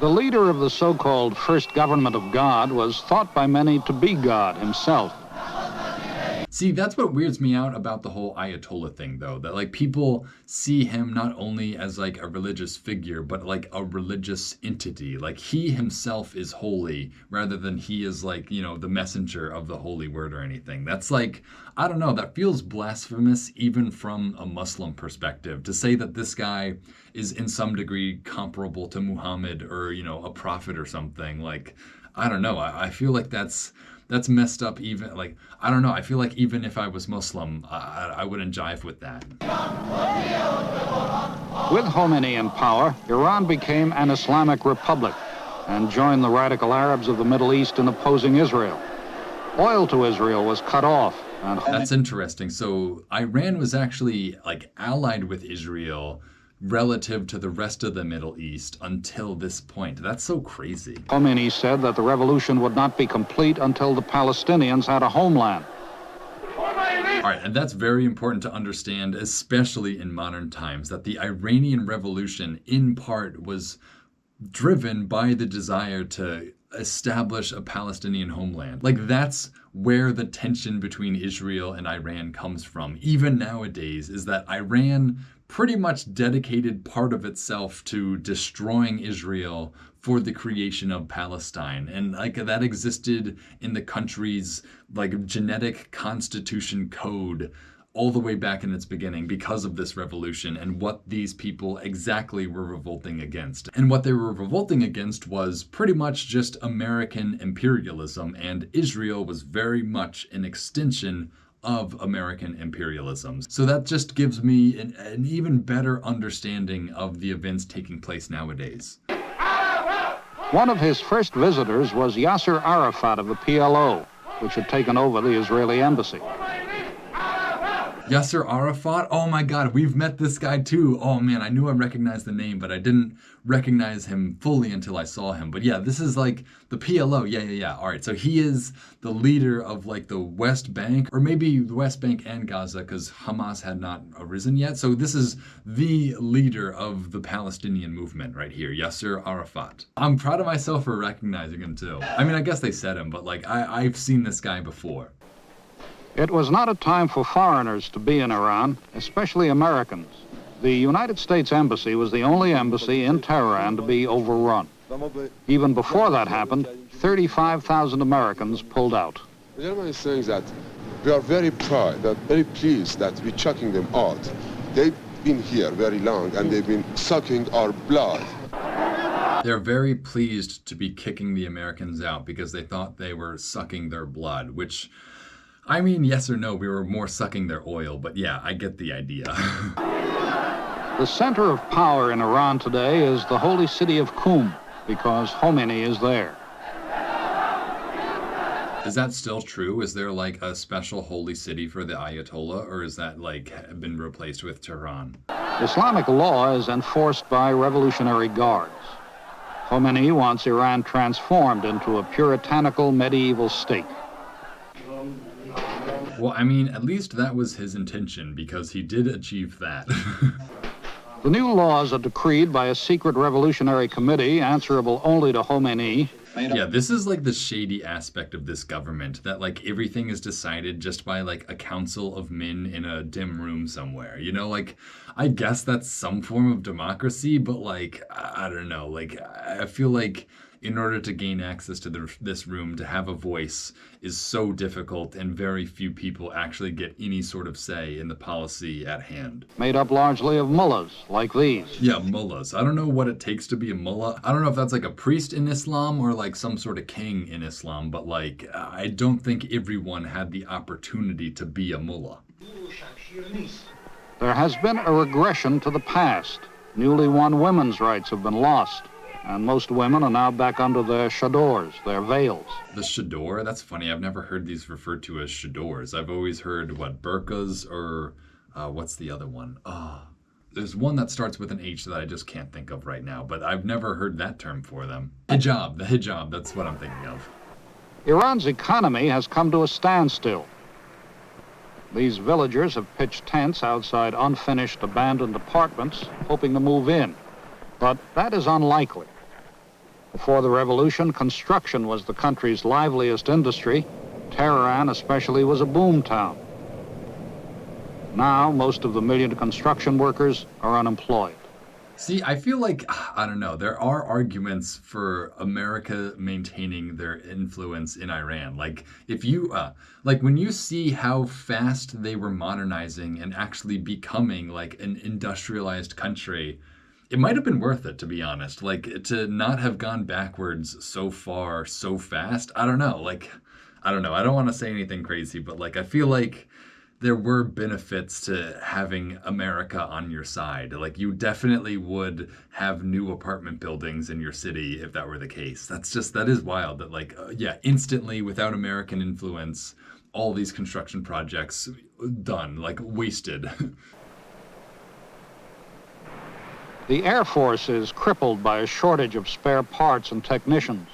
The leader of the so-called First Government of God was thought by many to be God himself. See, that's what weirds me out about the whole Ayatollah thing, though, that like people see him not only as like a religious figure, but like a religious entity. Like he himself is holy rather than he is like, you know, the messenger of the holy word or anything. That's like, I don't know, that feels blasphemous even from a Muslim perspective to say that this guy is in some degree comparable to Muhammad or, you know, a prophet or something. Like, I don't know. I feel like that's messed up. Even like, I don't know, I feel like even if I was Muslim, I wouldn't jive with that. With Khomeini in power, Iran became an Islamic republic and joined the radical Arabs of the Middle East in opposing Israel. Oil to Israel was cut off. And that's interesting. So Iran was actually like allied with Israel relative to the rest of the Middle East until this point. That's so crazy. Khomeini said that the revolution would not be complete until the Palestinians had a homeland. All right, and that's very important to understand, especially in modern times, that the Iranian Revolution in part was driven by the desire to establish a Palestinian homeland. Like that's where the tension between Israel and Iran comes from. Even nowadays, is that Iran pretty much dedicated part of itself to destroying Israel for the creation of Palestine. And like that existed in the country's like genetic constitution code all the way back in its beginning because of this revolution and what these people exactly were revolting against. And what they were revolting against was pretty much just American imperialism, and Israel was very much an extension of American imperialism. So that just gives me an even better understanding of the events taking place nowadays. One of his first visitors was Yasser Arafat of the PLO, which had taken over the Israeli embassy. Yasser Arafat? Oh my God, we've met this guy too. Oh man, I knew I recognized the name, but I didn't recognize him fully until I saw him. But yeah, this is like the PLO. Yeah. All right, so he is the leader of like the West Bank, or maybe the West Bank and Gaza, because Hamas had not arisen yet. So this is the leader of the Palestinian movement right here, Yasser Arafat. I'm proud of myself for recognizing him too. I mean, I guess they said him, but like I've seen this guy before. It was not a time for foreigners to be in Iran, especially Americans. The United States Embassy was the only embassy in Tehran to be overrun. Even before that happened, 35,000 Americans pulled out. The German is saying that we are very proud, very pleased that we're chucking them out. They've been here very long and they've been sucking our blood. They're very pleased to be kicking the Americans out because they thought they were sucking their blood, which, I mean, yes or no, we were more sucking their oil, but yeah, I get the idea. The center of power in Iran today is the holy city of Qum, because Khomeini is there. Is that still true? Is there like a special holy city for the Ayatollah, or is that like been replaced with Tehran? Islamic law is enforced by Revolutionary Guards. Khomeini wants Iran transformed into a puritanical medieval state. Well, I mean, at least that was his intention, because he did achieve that. The new laws are decreed by a secret revolutionary committee answerable only to Khomeini. Yeah, this is like the shady aspect of this government, that like everything is decided just by like a council of men in a dim room somewhere. You know, like I guess that's some form of democracy, but like I don't know, like I feel like in order to gain access to this room, to have a voice is so difficult, and very few people actually get any sort of say in the policy at hand. Made up largely of mullahs, like these. Yeah, mullahs. I don't know what it takes to be a mullah. I don't know if that's like a priest in Islam or like some sort of king in Islam, but like I don't think everyone had the opportunity to be a mullah. There has been a regression to the past. Newly won women's rights have been lost, and most women are now back under their chadors, their veils. The chador? That's funny. I've never heard these referred to as chadors. I've always heard, burqas, or what's the other one? There's one that starts with an H that I just can't think of right now, but I've never heard that term for them. Hijab, the hijab, that's what I'm thinking of. Iran's economy has come to a standstill. These villagers have pitched tents outside unfinished, abandoned apartments, hoping to move in. But that is unlikely. Before the revolution, construction was the country's liveliest industry. Tehran especially was a boom town. Now, most of the million construction workers are unemployed. See, I feel like, I don't know, there are arguments for America maintaining their influence in Iran. Like, if you, when you see how fast they were modernizing and actually becoming like an industrialized country, it might have been worth it, to be honest. Like, to not have gone backwards so far, so fast. I don't know. I don't want to say anything crazy, but like, I feel like there were benefits to having America on your side. Like, you definitely would have new apartment buildings in your city if that were the case. That is wild that like, instantly without American influence, all these construction projects done, like wasted. The Air Force is crippled by a shortage of spare parts and technicians.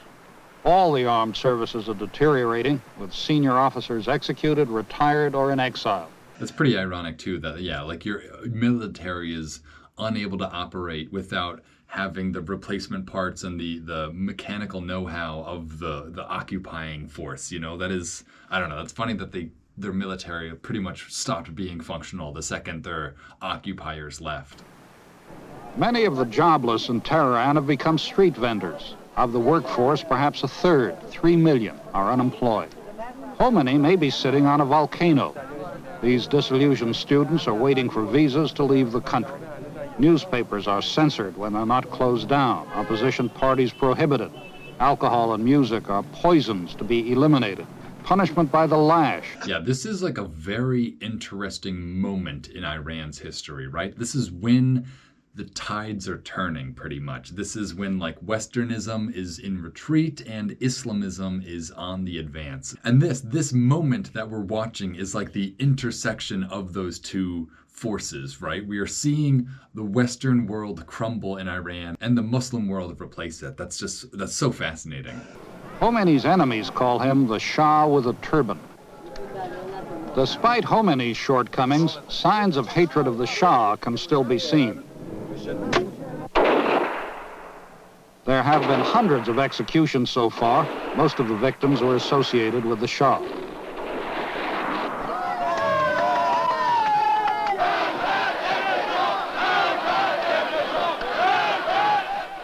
All the armed services are deteriorating, with senior officers executed, retired, or in exile. It's pretty ironic, too, that, like your military is unable to operate without having the replacement parts and the mechanical know-how of the occupying force. You know, that is, I don't know, that's funny that their military pretty much stopped being functional the second their occupiers left. Many of the jobless in Tehran have become street vendors. Of the workforce, perhaps a third, 3 million, are unemployed. Khomeini may be sitting on a volcano. These disillusioned students are waiting for visas to leave the country. Newspapers are censored when they're not closed down. Opposition parties prohibited. Alcohol and music are poisons to be eliminated. Punishment by the lash. Yeah, this is like a very interesting moment in Iran's history, right? This is when the tides are turning pretty much. This is when like Westernism is in retreat and Islamism is on the advance. And this moment that we're watching is like the intersection of those two forces, right? We are seeing the Western world crumble in Iran and the Muslim world replace it. That's so fascinating. Khomeini's enemies call him the Shah with a turban. Despite Khomeini's shortcomings, signs of hatred of the Shah can still be seen. There have been hundreds of executions so far. Most of the victims were associated with the Shah.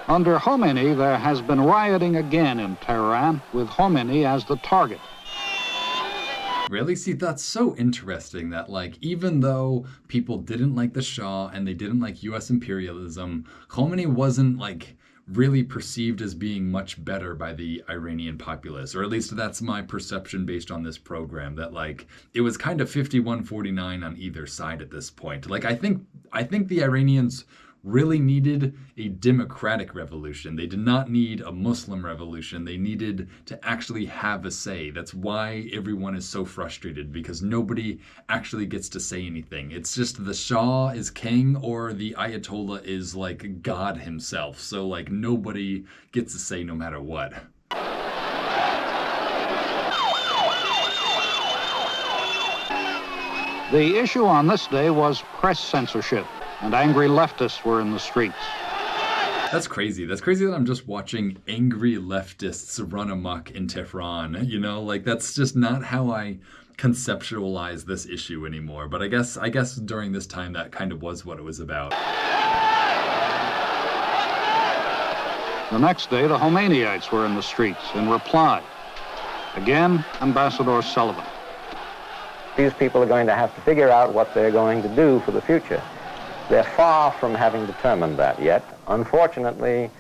Under Khomeini, there has been rioting again in Tehran, with Khomeini as the target. Really? See, that's so interesting that, like, even though people didn't like the Shah and they didn't like US imperialism, Khomeini wasn't, like, really perceived as being much better by the Iranian populace, or at least that's my perception based on this program, that like it was kind of 51-49 on either side at this point. Like I think the Iranians really needed a democratic revolution. They did not need a Muslim revolution. They needed to actually have a say. That's why everyone is so frustrated, because nobody actually gets to say anything. It's just the Shah is king or the Ayatollah is like God himself. So like nobody gets to say no matter what. The issue on this day was press censorship, and angry leftists were in the streets. That's crazy. That's crazy that I'm just watching angry leftists run amok in Tehran. You know, like that's just not how I conceptualize this issue anymore. But I guess during this time that kind of was what it was about. The next day, the Khomeiniites were in the streets in reply. Again, Ambassador Sullivan. These people are going to have to figure out what they're going to do for the future. They're far from having determined that yet. Unfortunately,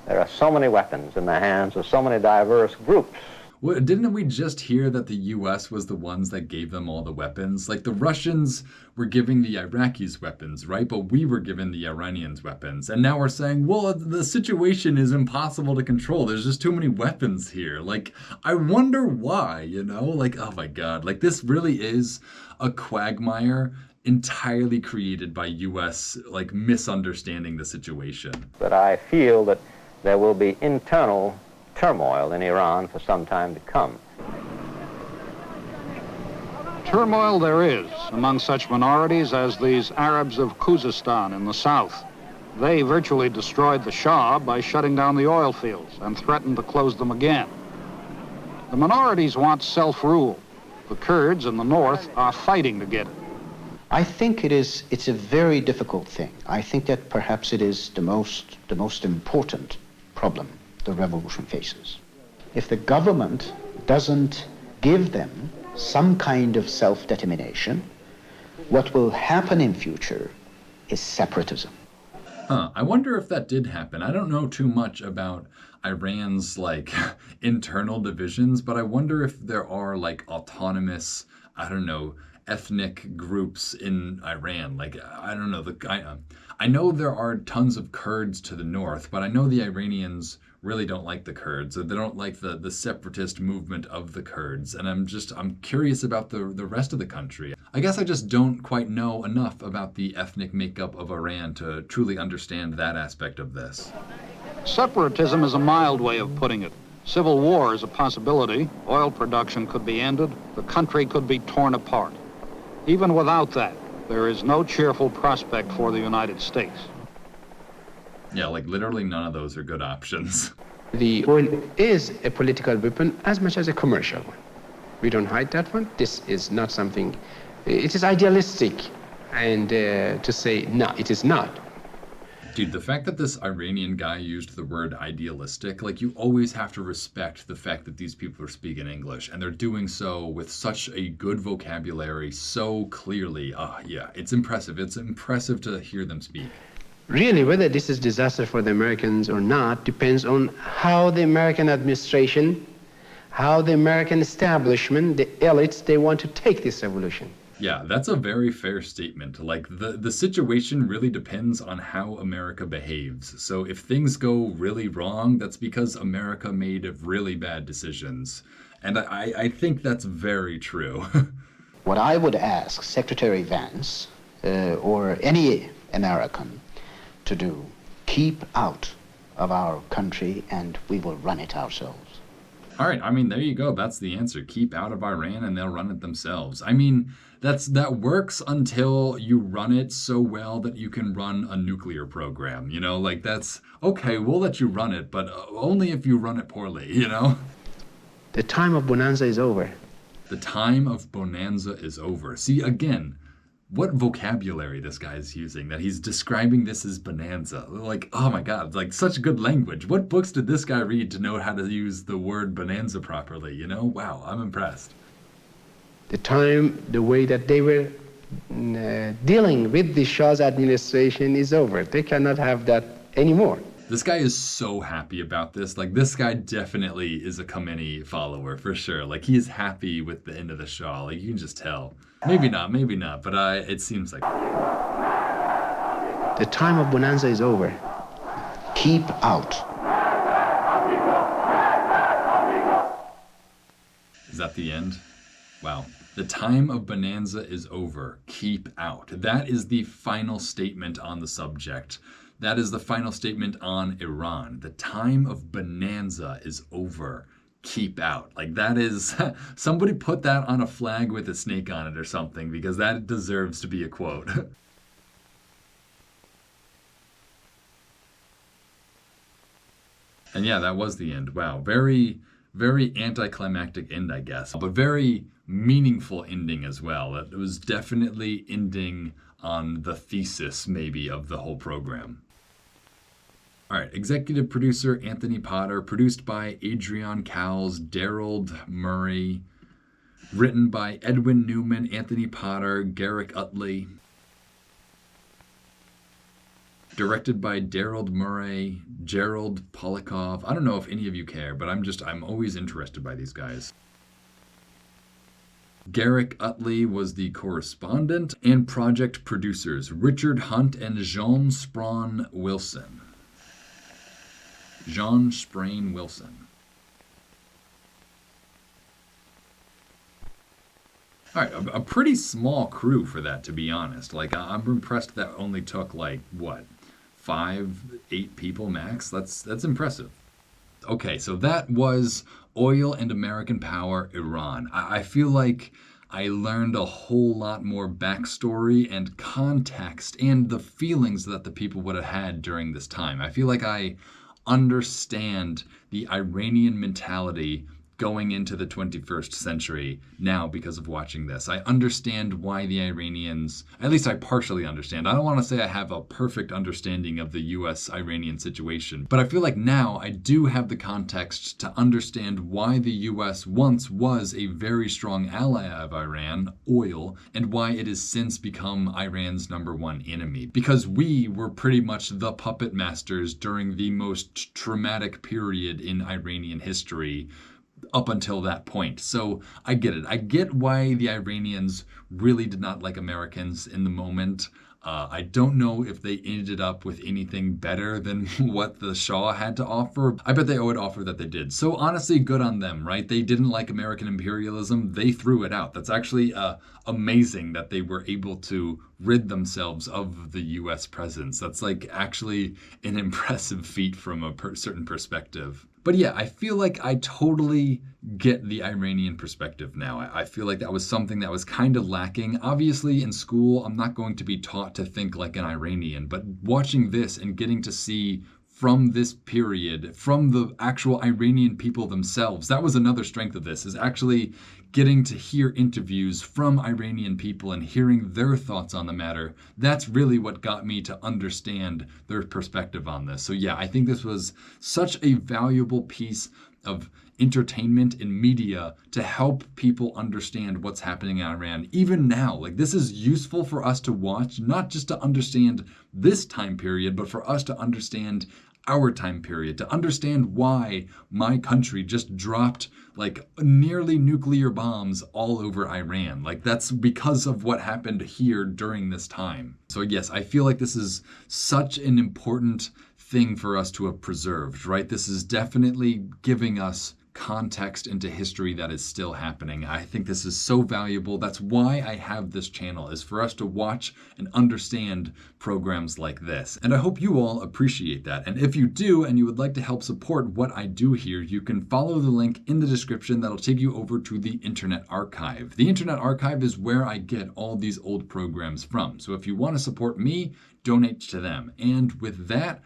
there are so many weapons in the hands of so many diverse groups. Well, didn't we just hear that the US was the ones that gave them all the weapons? Like the Russians were giving the Iraqis weapons, right? But we were giving the Iranians weapons. And now we're saying, well, the situation is impossible to control. There's just too many weapons here. Like, I wonder why, you know? Like, oh my God. Like, this really is a quagmire entirely created by US, like, misunderstanding the situation. But I feel that there will be internal turmoil in Iran for some time to come. Turmoil there is among such minorities as these Arabs of Khuzestan in the south. They virtually destroyed the Shah by shutting down the oil fields and threatened to close them again. The minorities want self-rule. The Kurds in the north are fighting to get it. I think it's a very difficult thing. I think that perhaps it is the most important problem the revolution faces. If the government doesn't give them some kind of self-determination, what will happen in future is separatism. I wonder if that did happen. I don't know too much about Iran's like internal divisions, but I wonder if there are like autonomous, I don't know, ethnic groups in Iran. Like, I don't know, I know there are tons of Kurds to the north, but I know the Iranians really don't like the Kurds, or they don't like the separatist movement of the Kurds. And I'm curious about the rest of the country. I guess I just don't quite know enough about the ethnic makeup of Iran to truly understand that aspect of this. Separatism is a mild way of putting it. Civil war is a possibility. Oil production could be ended. The country could be torn apart. Even without that, there is no cheerful prospect for the United States. Yeah, like literally none of those are good options. The oil is a political weapon as much as a commercial one. We don't hide that one. This is not something, it is idealistic, and to say, no, it is not. Dude, the fact that this Iranian guy used the word idealistic, like you always have to respect the fact that these people are speaking English, and they're doing so with such a good vocabulary, so clearly. Yeah, it's impressive. It's impressive to hear them speak. Really, whether this is disaster for the Americans or not depends on how the American administration, how the American establishment, the elites, they want to take this revolution. Yeah, that's a very fair statement. Like the situation really depends on how America behaves. So if things go really wrong, that's because America made really bad decisions. And I think that's very true. What I would ask Secretary Vance or any American to do, keep out of our country and we will run it ourselves. All right, I mean, there you go. That's the answer. Keep out of Iran and they'll run it themselves. I mean, that works until you run it so well that you can run a nuclear program, you know? Like that's okay, we'll let you run it, but only if you run it poorly, you know? The time of bonanza is over. The time of bonanza is over. See, again, what vocabulary this guy is using, that he's describing this as bonanza. Like, oh my God, like such good language. What books did this guy read to know how to use the word bonanza properly, you know? Wow, I'm impressed. The time, the way that they were dealing with the Shah's administration is over. They cannot have that anymore. This guy is so happy about this. Like, this guy definitely is a Khomeini follower, for sure. Like, he is happy with the end of the Shah. Like, you can just tell. Maybe not, but it seems like... The time of bonanza is over. Keep out. Is that the end? Wow. The time of bonanza is over. Keep out. That is the final statement on the subject. That is the final statement on Iran. The time of bonanza is over. Keep out. Like that is, somebody put that on a flag with a snake on it or something, because that deserves to be a quote. And yeah, that was the end. Wow. Very, very anticlimactic end, I guess, but very meaningful ending as well. It was definitely ending on the thesis, maybe, of the whole program. All right, executive producer Anthony Potter, produced by Adrian Cowles, Darold Murray, written by Edwin Newman, Anthony Potter, Garrick Utley, directed by Darold Murray, Gerald Polikov. I don't know if any of you care, but I'm always interested by these guys. Garrick Utley was the correspondent, and project producers Richard Hunt and Jean Sprain Wilson. Jean Sprain Wilson. All right, a pretty small crew for that, to be honest. Like, I'm impressed that only took, like, what, 5-8 people max? That's impressive. Okay, so that was Oil and American Power, Iran. I feel like I learned a whole lot more backstory and context and the feelings that the people would have had during this time. I feel like I understand the Iranian mentality going into the 21st century now because of watching this. I understand why the Iranians, at least I partially understand. I don't want to say I have a perfect understanding of the US-Iranian situation, but I feel like now I do have the context to understand why the US once was a very strong ally of Iran, oil, and why it has since become Iran's #1 enemy. Because we were pretty much the puppet masters during the most traumatic period in Iranian history up until that point. So I get it. I get why the Iranians really did not like Americans in the moment. I don't know if they ended up with anything better than what the Shah had to offer. I bet they would offer that they did. So honestly, good on them, right? They didn't like American imperialism. They threw it out. That's actually amazing that they were able to rid themselves of the U.S. presence. That's like actually an impressive feat from a certain perspective. But yeah, I feel like I totally get the Iranian perspective now. I feel like that was something that was kind of lacking. Obviously, in school, I'm not going to be taught to think like an Iranian, but watching this and getting to see from this period, from the actual Iranian people themselves, that was another strength of this, is actually getting to hear interviews from Iranian people and hearing their thoughts on the matter. That's really what got me to understand their perspective on this. So yeah, I think this was such a valuable piece of entertainment and media to help people understand what's happening in Iran. Even now, like this is useful for us to watch, not just to understand this time period, but for us to understand our time period, to understand why my country just dropped like nearly nuclear bombs all over Iran. Like that's because of what happened here during this time. So yes, I feel like this is such an important thing for us to have preserved, right? This is definitely giving us context into history that is still happening. I think this is so valuable. That's why I have this channel, is for us to watch and understand programs like this. And I hope you all appreciate that. And if you do, and you would like to help support what I do here, you can follow the link in the description that'll take you over to the Internet Archive. The Internet Archive is where I get all these old programs from. So if you want to support me, donate to them. And with that,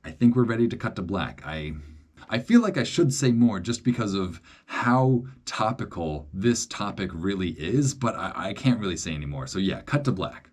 I think we're ready to cut to black. I feel like I should say more just because of how topical this topic really is, but I can't really say anymore. So yeah, cut to black.